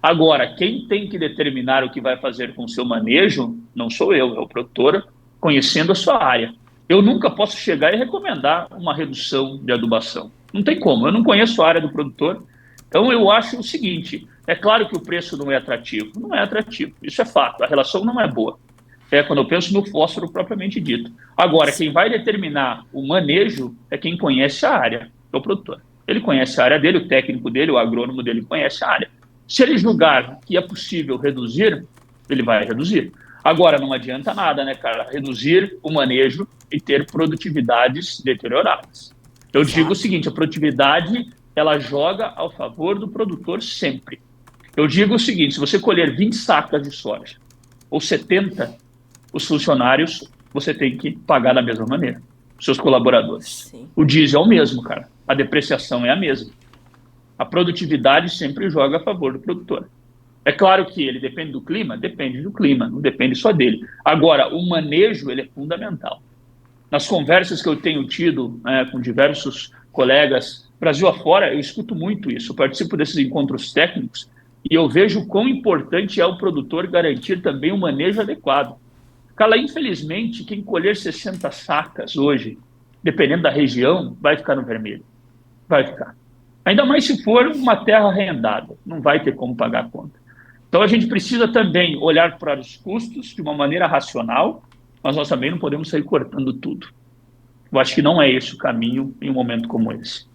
Agora, quem tem que determinar o que vai fazer com o seu manejo não sou eu, é o produtor conhecendo a sua área. Eu nunca posso chegar e recomendar uma redução de adubação. Não tem como, eu não conheço a área do produtor. Então, eu acho o seguinte, é claro que o preço não é atrativo. Não é atrativo, isso é fato, a relação não é boa. Quando eu penso no fósforo propriamente dito. Agora, quem vai determinar o manejo é quem conhece a área, é o produtor. Ele conhece a área dele, o técnico dele, o agrônomo dele conhece a área. Se ele julgar que é possível reduzir, ele vai reduzir. Agora, não adianta nada, né, cara? Reduzir o manejo e ter produtividades deterioradas. Eu digo o seguinte, a produtividade, ela joga ao favor do produtor sempre. Eu digo o seguinte, se você colher 20 sacas de soja ou 70, os funcionários você tem que pagar da mesma maneira, os seus colaboradores. Sim. O diesel é o mesmo, cara. A depreciação é a mesma. A produtividade sempre joga a favor do produtor. É claro que ele depende do clima, não depende só dele. Agora, o manejo ele é fundamental. Nas conversas que eu tenho tido com diversos colegas, Brasil afora, eu escuto muito isso, eu participo desses encontros técnicos e eu vejo o quão importante é o produtor garantir também um manejo adequado. Carla, infelizmente, quem colher 60 sacas hoje, dependendo da região, vai ficar no vermelho. Vai ficar. Ainda mais se for uma terra arrendada, não vai ter como pagar a conta. Então, a gente precisa também olhar para os custos de uma maneira racional, mas nós também não podemos sair cortando tudo. Eu acho que não é esse o caminho em um momento como esse.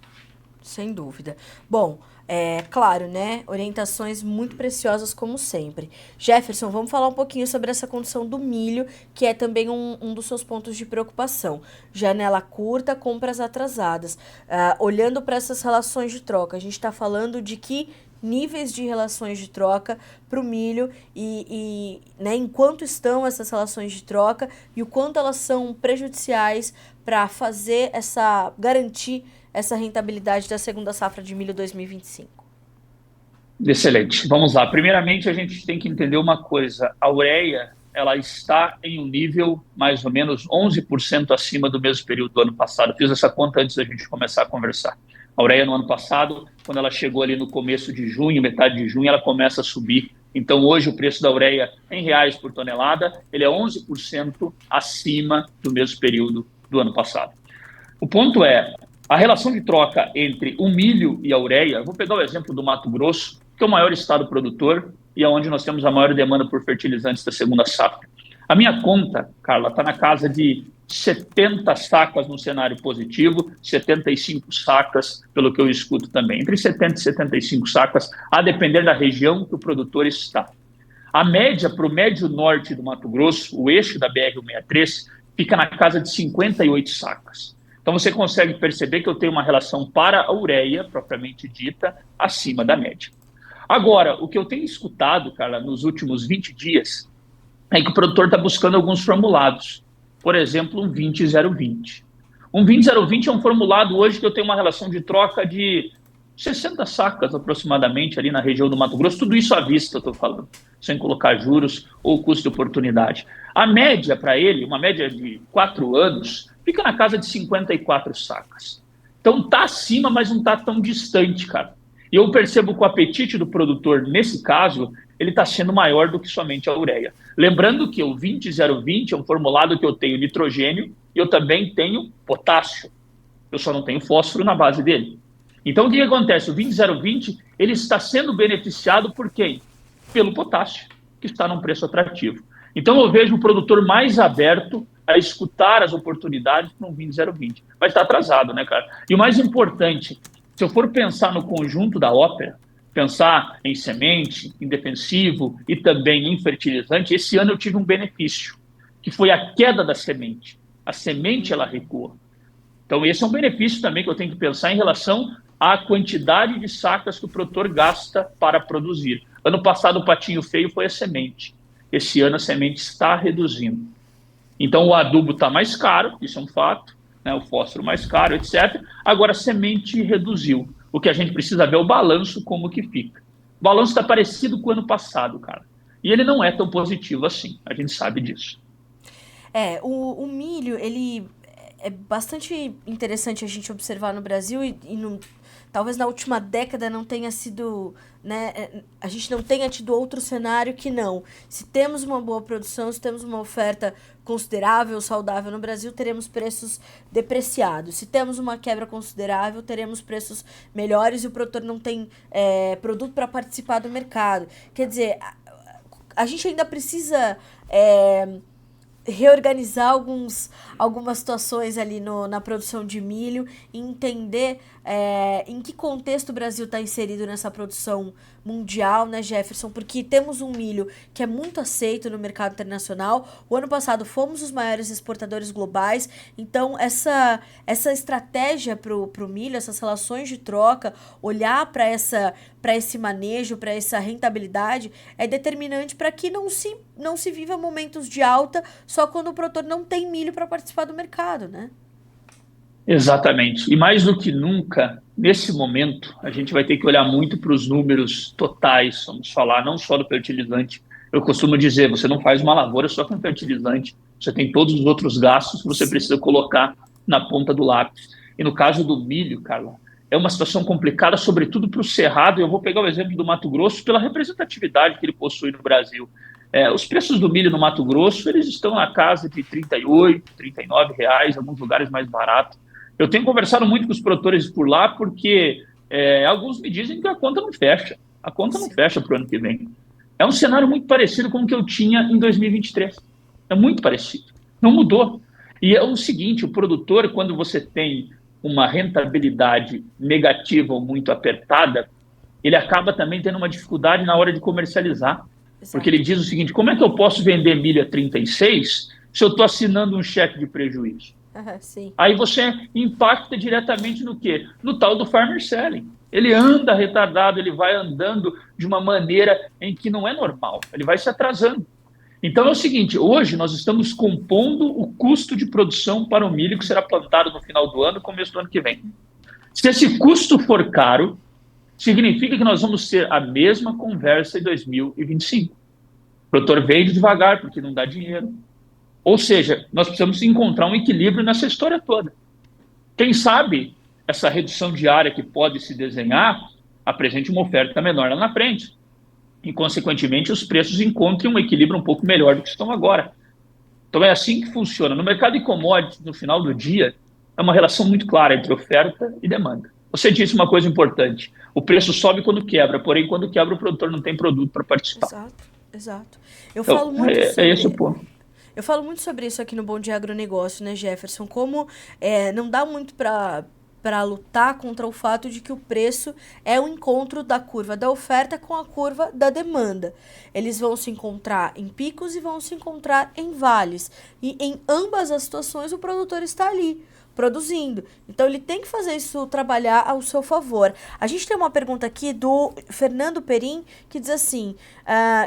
Sem dúvida. Bom, claro, né? Orientações muito preciosas, como sempre. Jefferson, vamos falar um pouquinho sobre essa condição do milho, que é também um dos seus pontos de preocupação. Janela curta, compras atrasadas. Olhando para essas relações de troca, a gente está falando de que níveis de relações de troca para o milho né, enquanto estão essas relações de troca e o quanto elas são prejudiciais para garantir essa rentabilidade da segunda safra de milho 2025. Excelente. Vamos lá. Primeiramente, a gente tem que entender uma coisa. A ureia, ela está em um nível mais ou menos 11% acima do mesmo período do ano passado. Fiz essa conta antes da gente começar a conversar. A ureia no ano passado, quando ela chegou ali no começo de junho, metade de junho, ela começa a subir. Então, hoje, o preço da ureia em reais por tonelada, ele é 11% acima do mesmo período do ano passado. O ponto é, a relação de troca entre o milho e a ureia, vou pegar o exemplo do Mato Grosso, que é o maior estado produtor e é onde nós temos a maior demanda por fertilizantes da segunda safra. A minha conta, Carla, está na casa de 70 sacas no cenário positivo, 75 sacas, pelo que eu escuto também. Entre 70 e 75 sacas, a depender da região que o produtor está. A média para o médio norte do Mato Grosso, o eixo da BR-163, fica na casa de 58 sacas. Então você consegue perceber que eu tenho uma relação para a ureia, propriamente dita, acima da média. Agora, o que eu tenho escutado, Carla, nos últimos 20 dias, é que o produtor está buscando alguns formulados. Por exemplo, um 20-020. Um 20-020 é um formulado hoje que eu tenho uma relação de troca de 60 sacas aproximadamente ali na região do Mato Grosso. Tudo isso à vista, eu estou falando, sem colocar juros ou custo de oportunidade. A média para ele, uma média de 4 anos, fica na casa de 54 sacas. Então está acima, mas não está tão distante, cara. E eu percebo que o apetite do produtor, nesse caso, ele está sendo maior do que somente a ureia. Lembrando que o 20-020 é um formulado que eu tenho nitrogênio e eu também tenho potássio. Eu só não tenho fósforo na base dele. Então, o que acontece? O 20-020 ele está sendo beneficiado por quem? Pelo potássio, que está num preço atrativo. Então, eu vejo o produtor mais aberto a escutar as oportunidades no 20-020. Mas está atrasado, né, cara? E o mais importante, se eu for pensar no conjunto da ópera, pensar em semente, em defensivo e também em fertilizante, esse ano eu tive um benefício, que foi a queda da semente. A semente, ela recua. Então, esse é um benefício também que eu tenho que pensar em relação à quantidade de sacas que o produtor gasta para produzir. Ano passado, o patinho feio foi a semente. Esse ano, a semente está reduzindo. Então, o adubo está mais caro, isso é um fato, né? O fósforo mais caro, etc. Agora, a semente reduziu. O que a gente precisa ver é o balanço, como que fica. O balanço está parecido com o ano passado, cara. E ele não é tão positivo assim, a gente sabe disso. O milho, ele é bastante interessante a gente observar no Brasil talvez na última década não tenha sido, né, a gente não tenha tido outro cenário que não. Se temos uma boa produção, se temos uma oferta considerável, saudável no Brasil, teremos preços depreciados. Se temos uma quebra considerável, teremos preços melhores e o produtor não tem produto para participar do mercado. Quer dizer, a gente ainda precisa reorganizar algumas situações ali na produção de milho e entender em que contexto o Brasil está inserido nessa produção mundial, né, Jefferson? Porque temos um milho que é muito aceito no mercado internacional. O ano passado fomos os maiores exportadores globais. Então, essa estratégia para o milho, essas relações de troca, olhar para esse manejo, para essa rentabilidade, é determinante para que não se viva momentos de alta só quando o produtor não tem milho para participar do mercado, né? Exatamente. E mais do que nunca, nesse momento, a gente vai ter que olhar muito para os números totais, vamos falar não só do fertilizante. Eu costumo dizer, você não faz uma lavoura só com fertilizante, você tem todos os outros gastos que você Sim. precisa colocar na ponta do lápis. E no caso do milho, Carla, é uma situação complicada, sobretudo para o Cerrado. Eu vou pegar o exemplo do Mato Grosso pela representatividade que ele possui no Brasil. Os preços do milho no Mato Grosso, eles estão na casa de R$ 38, R$ 39, alguns lugares mais baratos. Eu tenho conversado muito com os produtores por lá, porque alguns me dizem que a conta não fecha. A conta não Sim. fecha para o ano que vem. É um cenário muito parecido com o que eu tinha em 2023. É muito parecido. Não mudou. E é o seguinte, o produtor, quando você tem uma rentabilidade negativa ou muito apertada, ele acaba também tendo uma dificuldade na hora de comercializar. Porque ele Exato. diz o seguinte, como é que eu posso vender milho a 36 se eu estou assinando um cheque de prejuízo? Sim. Aí você impacta diretamente no quê? No tal do farmer selling. Ele anda retardado, ele vai andando de uma maneira em que não é normal, ele vai se atrasando. Então é o seguinte, hoje nós estamos compondo o custo de produção para o milho que será plantado no final do ano, começo do ano que vem. Se esse custo for caro, significa que nós vamos ter a mesma conversa em 2025. O produtor vende devagar porque não dá dinheiro. Ou seja, nós precisamos encontrar um equilíbrio nessa história toda. Quem sabe essa redução de área que pode se desenhar apresente uma oferta menor lá na frente. E, consequentemente, os preços encontrem um equilíbrio um pouco melhor do que estão agora. Então, é assim que funciona. No mercado de commodities, no final do dia, é uma relação muito clara entre oferta e demanda. Você disse uma coisa importante. O preço sobe quando quebra, porém, quando quebra, o produtor não tem produto para participar. Exato, exato. Eu Então, falo muito é esse o sobre. ponto. Eu falo muito sobre isso aqui no Bom Dia Agronegócio, né, Jefferson? Como não dá muito para lutar contra o fato de que o preço é o encontro da curva da oferta com a curva da demanda. Eles vão se encontrar em picos e vão se encontrar em vales. E em ambas as situações o produtor está ali, produzindo. Então ele tem que fazer isso trabalhar ao seu favor. A gente tem uma pergunta aqui do Fernando Perim, que diz assim,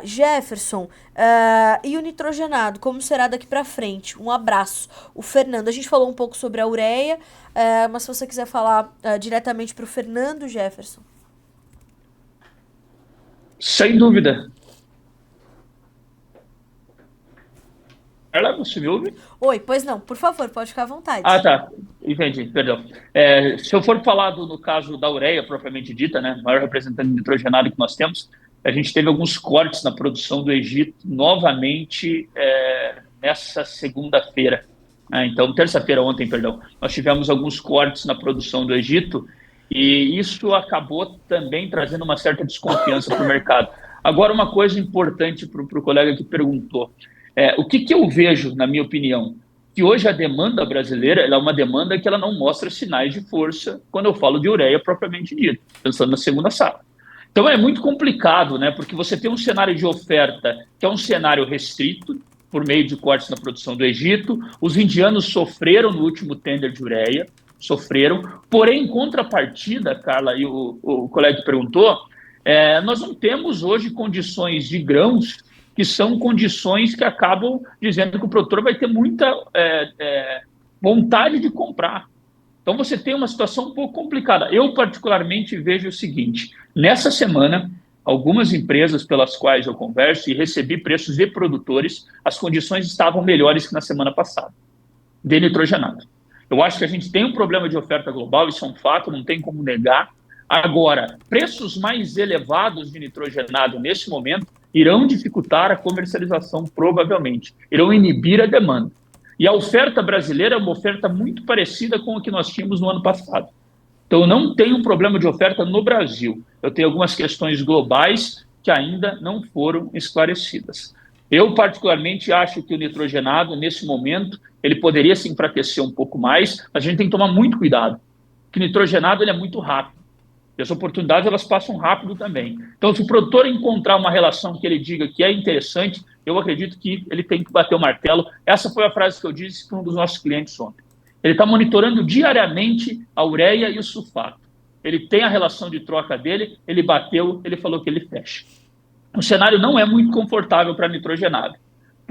Jefferson, e o nitrogenado, como será daqui para frente? Um abraço. O Fernando, a gente falou um pouco sobre a ureia, mas se você quiser falar diretamente para o Fernando, Jefferson. Sem dúvida. Carla, você me ouve? Oi, pois não, por favor, pode ficar à Ah, vontade. tá. Entendi, perdão. Se eu for falar no caso da ureia, propriamente dita, né, maior representante de nitrogenado que nós temos, a gente teve alguns cortes na produção do Egito novamente nessa segunda-feira. Então, terça-feira, ontem, perdão, nós tivemos alguns cortes na produção do Egito e isso acabou também trazendo uma certa desconfiança para o mercado. Agora, uma coisa importante para o colega que perguntou. O que eu vejo, na minha opinião? Que hoje a demanda brasileira ela é uma demanda que ela não mostra sinais de força quando eu falo de ureia propriamente dito, pensando na segunda safra. Então é muito complicado, né? Porque você tem um cenário de oferta que é um cenário restrito, por meio de cortes na produção do Egito. Os indianos sofreram no último tender de ureia, sofreram. Porém, em contrapartida, Carla, e o colega que perguntou, nós não temos hoje condições de grãos que são condições que acabam dizendo que o produtor vai ter muita vontade de comprar. Então, você tem uma situação um pouco complicada. Eu, particularmente, vejo o seguinte. Nessa semana, algumas empresas pelas quais eu converso e recebi preços de produtores, as condições estavam melhores que na semana passada, de nitrogenado. Eu acho que a gente tem um problema de oferta global, isso é um fato, não tem como negar. Agora, preços mais elevados de nitrogenado nesse momento irão dificultar a comercialização, provavelmente. Irão inibir a demanda. E a oferta brasileira é uma oferta muito parecida com a que nós tínhamos no ano passado. Então, eu não tenho um problema de oferta no Brasil. Eu tenho algumas questões globais que ainda não foram esclarecidas. Eu, particularmente, acho que o nitrogenado, nesse momento, ele poderia se enfraquecer um pouco mais. A gente tem que tomar muito cuidado, porque o nitrogenado ele é muito rápido. E as oportunidades elas passam rápido também. Então, se o produtor encontrar uma relação que ele diga que é interessante, eu acredito que ele tem que bater o martelo. Essa foi a frase que eu disse para um dos nossos clientes ontem. Ele está monitorando diariamente a ureia e o sulfato. Ele tem a relação de troca dele, ele bateu, ele falou que ele fecha. O cenário não é muito confortável para nitrogenado.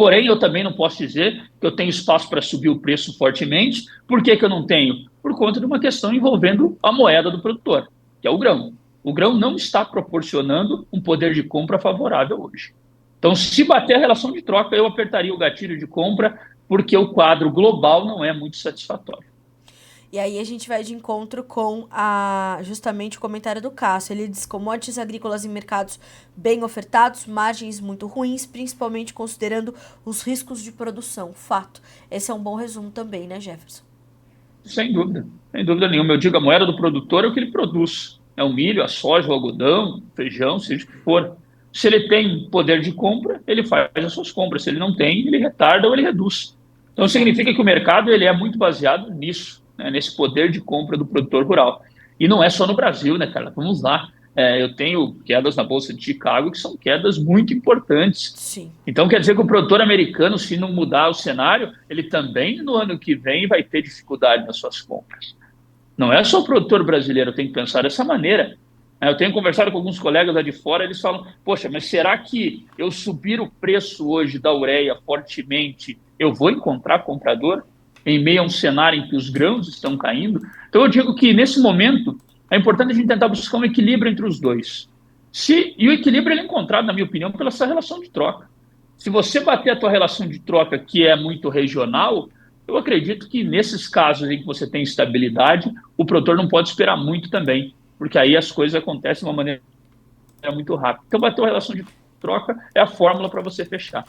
Porém, eu também não posso dizer que eu tenho espaço para subir o preço fortemente. Por que eu não tenho? Por conta de uma questão envolvendo a moeda do produtor, que é o grão. O grão não está proporcionando um poder de compra favorável hoje. Então, se bater a relação de troca, eu apertaria o gatilho de compra, porque o quadro global não é muito satisfatório. E aí a gente vai de encontro com justamente o comentário do Cássio. Ele diz: commodities agrícolas em mercados bem ofertados, margens muito ruins, principalmente considerando os riscos de produção. Fato. Esse é um bom resumo também, né, Jefferson? Sem dúvida nenhuma. Eu digo, a moeda do produtor é o que ele produz. É o milho, a soja, o algodão, o feijão, seja o que for. Se ele tem poder de compra, ele faz as suas compras. Se ele não tem, ele retarda ou ele reduz. Então, significa que o mercado ele é muito baseado nisso, né, nesse poder de compra do produtor rural. E não é só no Brasil, né, cara? Vamos lá. Eu tenho quedas na Bolsa de Chicago que são quedas muito importantes. Sim. Então, quer dizer que o produtor americano, se não mudar o cenário, ele também, no ano que vem, vai ter dificuldade nas suas compras. Não é só o produtor brasileiro, tem que pensar dessa maneira. Eu tenho conversado com alguns colegas lá de fora, eles falam, poxa, mas será que eu subir o preço hoje da ureia fortemente, eu vou encontrar comprador em meio a um cenário em que os grãos estão caindo? Então eu digo que nesse momento é importante a gente tentar buscar um equilíbrio entre os dois. E o equilíbrio ele é encontrado, na minha opinião, pela essa relação de troca. Se você bater a tua relação de troca, que é muito regional, eu acredito que nesses casos em que você tem estabilidade, o produtor não pode esperar muito também, porque aí as coisas acontecem de uma maneira muito rápida. Então, bater a relação de troca é a fórmula para você fechar.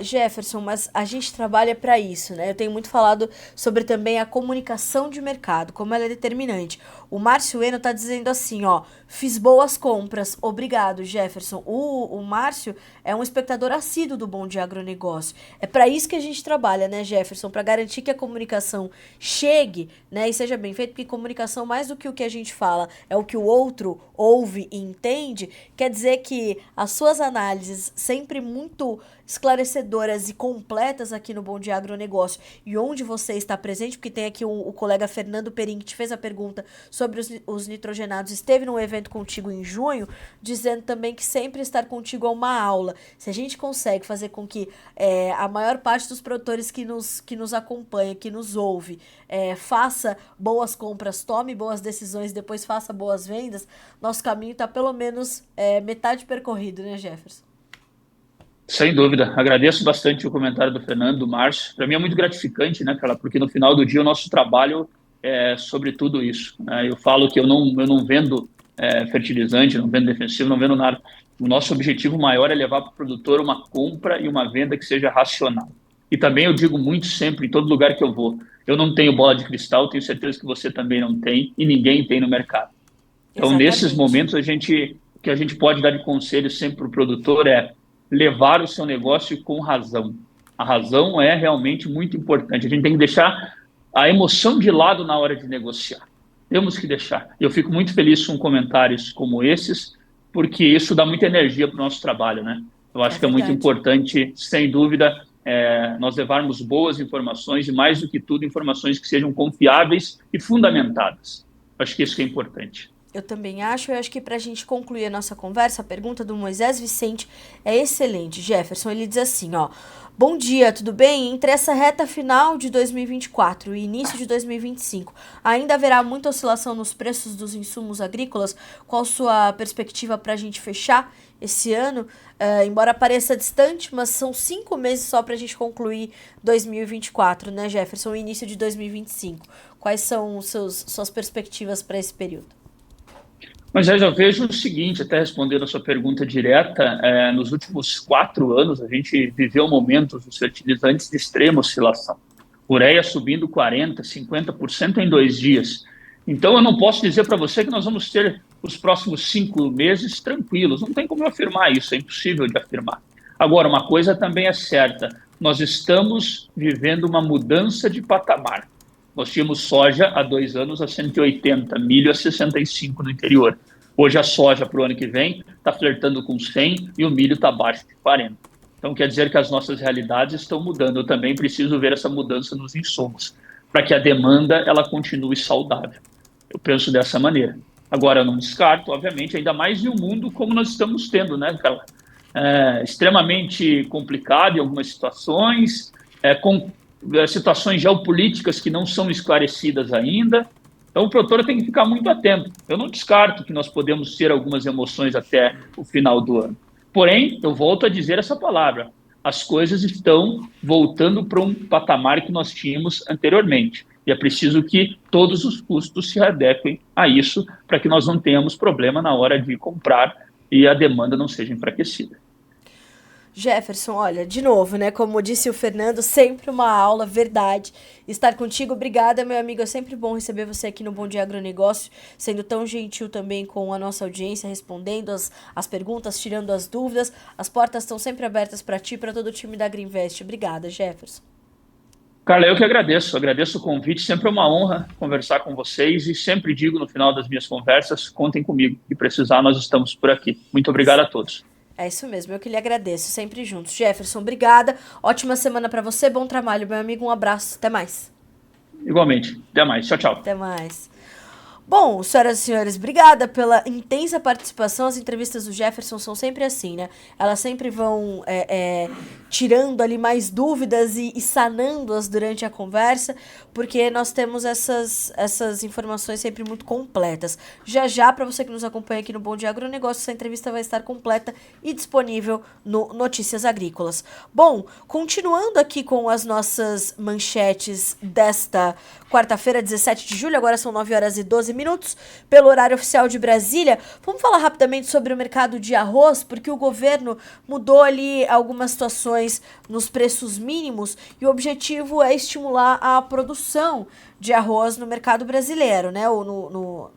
Jefferson, mas a gente trabalha para isso, né? Eu tenho muito falado sobre também a comunicação de mercado, como ela é determinante. O Márcio Eno tá dizendo assim, ó, fiz boas compras, obrigado, Jefferson. O Márcio é um espectador assíduo do Bom Dia Agronegócio. É para isso que a gente trabalha, né, Jefferson? Para garantir que a comunicação chegue, né, e seja bem feita, porque comunicação, mais do que o que a gente fala, é o que o outro ouve e entende. Quer dizer que as suas análises, sempre muito esclarecedoras e completas aqui no Bom Dia Agronegócio, e onde você está presente, porque tem aqui o colega Fernando Perim que te fez a pergunta sobre os nitrogenados, esteve num evento contigo em junho, dizendo também que sempre estar contigo é uma aula. Se a gente consegue fazer com que a maior parte dos produtores que nos acompanha, que nos ouve, faça boas compras, tome boas decisões, depois faça boas vendas, nosso caminho está pelo menos metade percorrido, né, Jefferson? Sem dúvida. Agradeço bastante o comentário do Fernando, do Márcio. Para mim é muito gratificante, né, Carla? Porque no final do dia o nosso trabalho é sobre tudo isso, né? Eu falo que eu não vendo fertilizante, não vendo defensivo, não vendo nada. O nosso objetivo maior é levar para o produtor uma compra e uma venda que seja racional. E também eu digo muito sempre, em todo lugar que eu vou, eu não tenho bola de cristal, tenho certeza que você também não tem e ninguém tem no mercado. Então, nesses momentos, o que a gente pode dar de conselho sempre para o produtor é levar o seu negócio com razão. A razão é realmente muito importante. A gente tem que deixar a emoção de lado na hora de negociar. Temos que deixar. Eu fico muito feliz com comentários como esses, porque isso dá muita energia para o nosso trabalho, né? Eu acho que é muito importante, sem dúvida, nós levarmos boas informações e, mais do que tudo, informações que sejam confiáveis e fundamentadas. Acho que isso que é importante. Eu também acho. Eu acho que para a gente concluir a nossa conversa, a pergunta do Moisés Vicente é excelente, Jefferson. Ele diz assim, ó: bom dia, tudo bem? Entre essa reta final de 2024 e início de 2025, ainda haverá muita oscilação nos preços dos insumos agrícolas? Qual sua perspectiva para a gente fechar esse ano? Embora pareça distante, mas são 5 meses só para a gente concluir 2024, né, Jefferson? O início de 2025. Quais são suas perspectivas para esse período? Mas eu vejo o seguinte, até respondendo a sua pergunta direta, nos últimos 4 anos a gente viveu momentos dos fertilizantes de extrema oscilação. Ureia subindo 40%, 50% em 2 dias. Então eu não posso dizer para você que nós vamos ter os próximos 5 meses tranquilos. Não tem como eu afirmar isso, é impossível de afirmar. Agora, uma coisa também é certa, nós estamos vivendo uma mudança de patamar. Nós tínhamos soja há 2 anos a 180, milho a 65 no interior. Hoje a soja para o ano que vem está flertando com 100 e o milho está abaixo de 40. Então quer dizer que as nossas realidades estão mudando. Eu também preciso ver essa mudança nos insumos, para que a demanda ela continue saudável. Eu penso dessa maneira. Agora, eu não descarto, obviamente, ainda mais em um mundo como nós estamos tendo, né, Carla? extremamente complicado em algumas situações, com situações geopolíticas que não são esclarecidas ainda. Então, o produtor tem que ficar muito atento. Eu não descarto que nós podemos ter algumas emoções até o final do ano. Porém, eu volto a dizer essa palavra, as coisas estão voltando para um patamar que nós tínhamos anteriormente. E é preciso que todos os custos se adequem a isso para que nós não tenhamos problema na hora de comprar e a demanda não seja enfraquecida. Jefferson, olha, de novo, né? Como disse o Fernando, sempre uma aula, verdade. Estar contigo, obrigada, meu amigo. É sempre bom receber você aqui no Bom Dia Agronegócio, sendo tão gentil também com a nossa audiência, respondendo as perguntas, tirando as dúvidas. As portas estão sempre abertas para ti e para todo o time da Agriinvest. Obrigada, Jefferson. Carla, eu que agradeço o convite, sempre é uma honra conversar com vocês e sempre digo no final das minhas conversas, contem comigo, se precisar nós estamos por aqui. Muito obrigado a todos. É isso mesmo, eu que lhe agradeço, sempre juntos. Jefferson, obrigada, ótima semana para você, bom trabalho, meu amigo, um abraço, até mais. Igualmente, até mais, tchau, tchau. Até mais. Bom, senhoras e senhores, obrigada pela intensa participação. As entrevistas do Jefferson são sempre assim, né? Elas sempre vão tirando ali mais dúvidas e sanando-as durante a conversa, porque nós temos essas informações sempre muito completas. Já, para você que nos acompanha aqui no Bom Dia Agronegócio, essa entrevista vai estar completa e disponível no Notícias Agrícolas. Bom, continuando aqui com as nossas manchetes desta quarta-feira, 17 de julho, agora são 9h12, pelo horário oficial de Brasília. Vamos falar rapidamente sobre o mercado de arroz, porque o governo mudou ali algumas situações nos preços mínimos e o objetivo é estimular a produção de arroz no mercado brasileiro, né? Ou no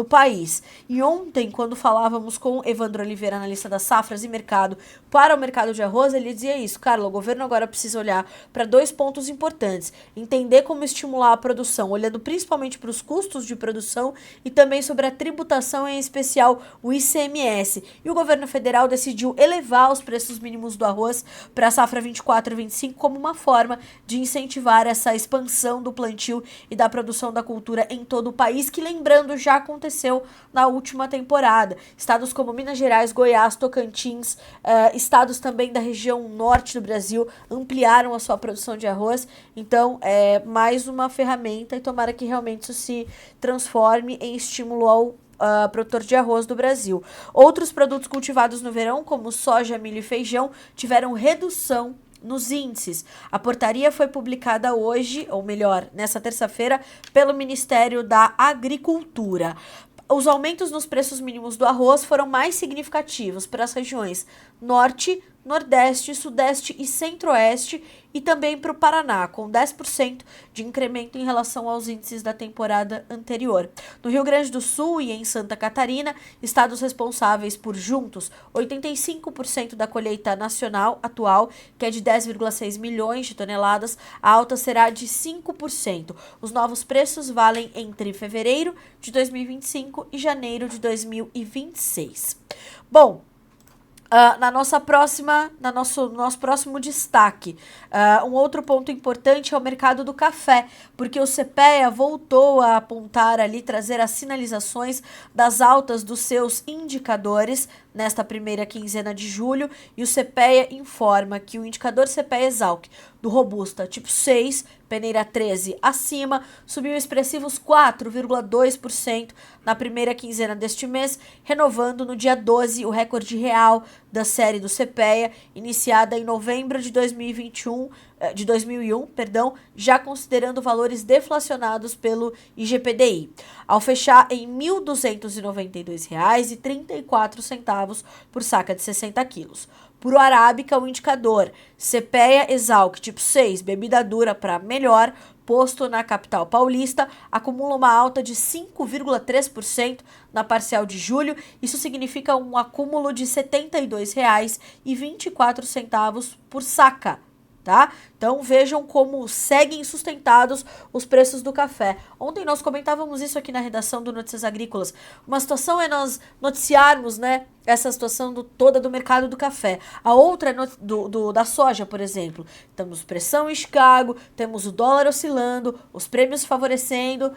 país. E ontem, quando falávamos com Evandro Oliveira, analista das safras e mercado, para o mercado de arroz, ele dizia isso: Carla, o governo agora precisa olhar para 2 pontos importantes, entender como estimular a produção, olhando principalmente para os custos de produção e também sobre a tributação, em especial o ICMS. E o governo federal decidiu elevar os preços mínimos do arroz para a safra 24 e 25 como uma forma de incentivar essa expansão do plantio e da produção da cultura em todo o país, que, lembrando, já aconteceu na última temporada. Estados como Minas Gerais, Goiás, Tocantins, estados também da região norte do Brasil ampliaram a sua produção de arroz. Então, é mais uma ferramenta e tomara que realmente isso se transforme em estímulo ao produtor de arroz do Brasil. Outros produtos cultivados no verão, como soja, milho e feijão, tiveram redução nos índices. A portaria foi publicada hoje, ou melhor, nessa terça-feira, pelo Ministério da Agricultura. Os aumentos nos preços mínimos do arroz foram mais significativos para as regiões Norte, Nordeste, Sudeste e Centro-Oeste e também para o Paraná, com 10% de incremento em relação aos índices da temporada anterior. No Rio Grande do Sul e em Santa Catarina, estados responsáveis por juntos 85% da colheita nacional atual, que é de 10,6 milhões de toneladas, a alta será de 5%. Os novos preços valem entre fevereiro de 2025 e janeiro de 2026. Bom, nosso próximo destaque, um outro ponto importante é o mercado do café, porque o CPEA voltou a apontar ali, trazer as sinalizações das altas dos seus indicadores nesta primeira quinzena de julho, e o CPEA informa que o indicador CPEA-Esalq do Robusta tipo 6, peneira 13 acima, subiu expressivos 4,2% na primeira quinzena deste mês, renovando no dia 12 o recorde real da série do CPEA, iniciada em novembro de 2001, já considerando valores deflacionados pelo IGPDI, ao fechar em R$ 1.292,34 por saca de 60 quilos. Por arábica, o indicador CPEA-Esalq tipo 6, bebida dura para melhor, posto na capital paulista, acumula uma alta de 5,3% na parcial de julho. Isso significa um acúmulo de R$ 72,24 por saca. Tá? Então vejam como seguem sustentados os preços do café. Ontem nós comentávamos isso aqui na redação do Notícias Agrícolas. Uma situação é nós noticiarmos, né, essa situação toda do mercado do café. A outra é da soja, por exemplo. Temos pressão em Chicago, temos o dólar oscilando, os prêmios favorecendo,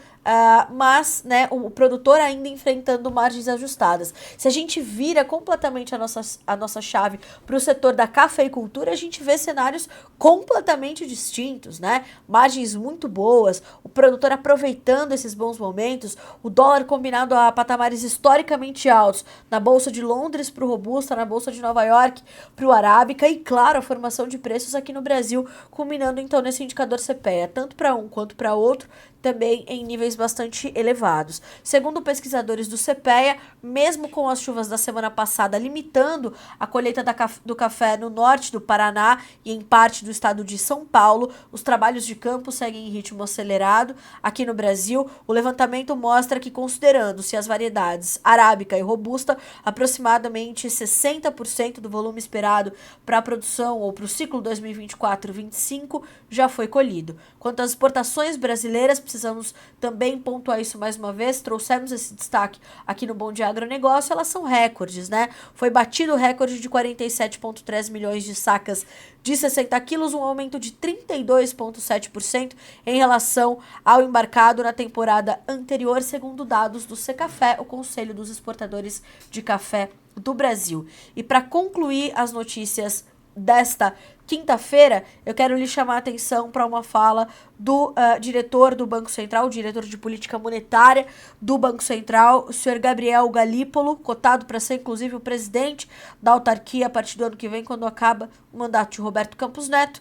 mas, né, o produtor ainda enfrentando margens ajustadas. Se a gente vira completamente a nossa chave para o setor da cafeicultura, a gente vê cenários completamente distintos, né? Margens muito boas, o produtor aproveitando esses bons momentos, o dólar combinado a patamares historicamente altos na Bolsa de Londres para o Robusta, na Bolsa de Nova York para o Arábica e, claro, a formação de preços aqui no Brasil, culminando então nesse indicador CPEA, tanto para um quanto para outro, também em níveis bastante elevados. Segundo pesquisadores do CPEA, mesmo com as chuvas da semana passada limitando a colheita do café no norte do Paraná e em parte do estado de São Paulo, os trabalhos de campo seguem em ritmo acelerado. Aqui no Brasil, o levantamento mostra que, considerando-se as variedades Arábica e Robusta, aproximadamente 60% do volume esperado para a produção ou para o ciclo 2024-25 já foi colhido. Quanto às exportações brasileiras, precisamos também pontuar isso mais uma vez, trouxemos esse destaque aqui no Bom Dia Agronegócio, elas são recordes, né? Foi batido o recorde de 47,3 milhões de sacas de 60 quilos, um aumento de 32,7% em relação ao embarcado na temporada anterior, segundo dados do Secafé, o Conselho dos Exportadores de Café do Brasil. E para concluir as notícias desta quinta-feira, eu quero lhe chamar a atenção para uma fala do diretor do Banco Central, diretor de política monetária do Banco Central, o senhor Gabriel Galípolo, cotado para ser inclusive o presidente da autarquia a partir do ano que vem, quando acaba o mandato de Roberto Campos Neto,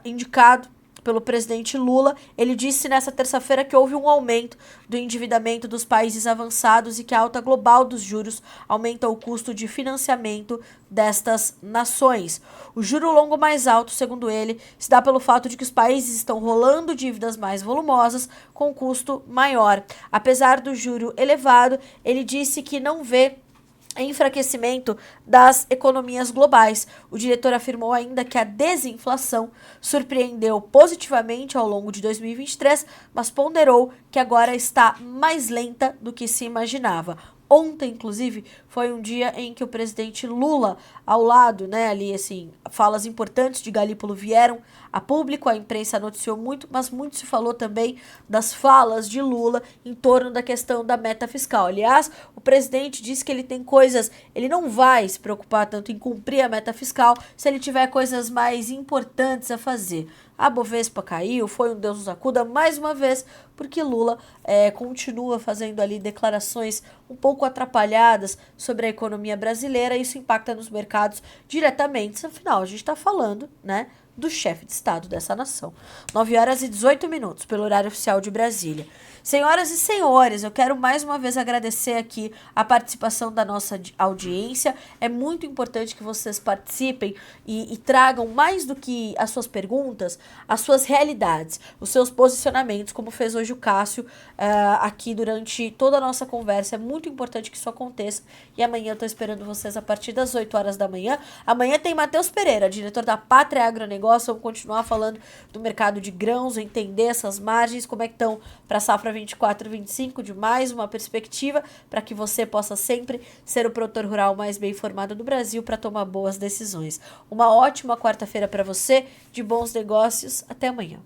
indicado pelo presidente Lula. Ele disse nessa terça-feira que houve um aumento do endividamento dos países avançados e que a alta global dos juros aumenta o custo de financiamento destas nações. O juro longo mais alto, segundo ele, se dá pelo fato de que os países estão rolando dívidas mais volumosas com custo maior. Apesar do juro elevado, ele disse que não vê enfraquecimento das economias globais. O diretor afirmou ainda que a desinflação surpreendeu positivamente ao longo de 2023, mas ponderou que agora está mais lenta do que se imaginava. Ontem, inclusive, foi um dia em que o presidente Lula, ao lado, né, ali, assim, falas importantes de Galípolo vieram a público, a imprensa noticiou muito, mas muito se falou também das falas de Lula em torno da questão da meta fiscal. Aliás, o presidente disse que ele tem coisas, ele não vai se preocupar tanto em cumprir a meta fiscal se ele tiver coisas mais importantes a fazer. A Bovespa caiu, foi um Deus nos acuda mais uma vez, porque Lula continua fazendo ali declarações um pouco atrapalhadas sobre a economia brasileira, e isso impacta nos mercados diretamente. Afinal, a gente está falando, né, do chefe de Estado dessa nação. 9h18, pelo horário oficial de Brasília. Senhoras e senhores, eu quero mais uma vez agradecer aqui a participação da nossa audiência. É muito importante que vocês participem e tragam mais do que as suas perguntas, as suas realidades, os seus posicionamentos, como fez hoje o Cássio aqui durante toda a nossa conversa. É muito importante que isso aconteça. E amanhã eu estou esperando vocês a partir das 8 horas da manhã. Amanhã tem Matheus Pereira, diretor da Pátria Agronegócio. Vamos continuar falando do mercado de grãos, entender essas margens, como é que estão para a safra 24-25, de mais uma perspectiva para que você possa sempre ser o produtor rural mais bem informado do Brasil para tomar boas decisões. Uma ótima quarta-feira para você, de bons negócios. Até amanhã.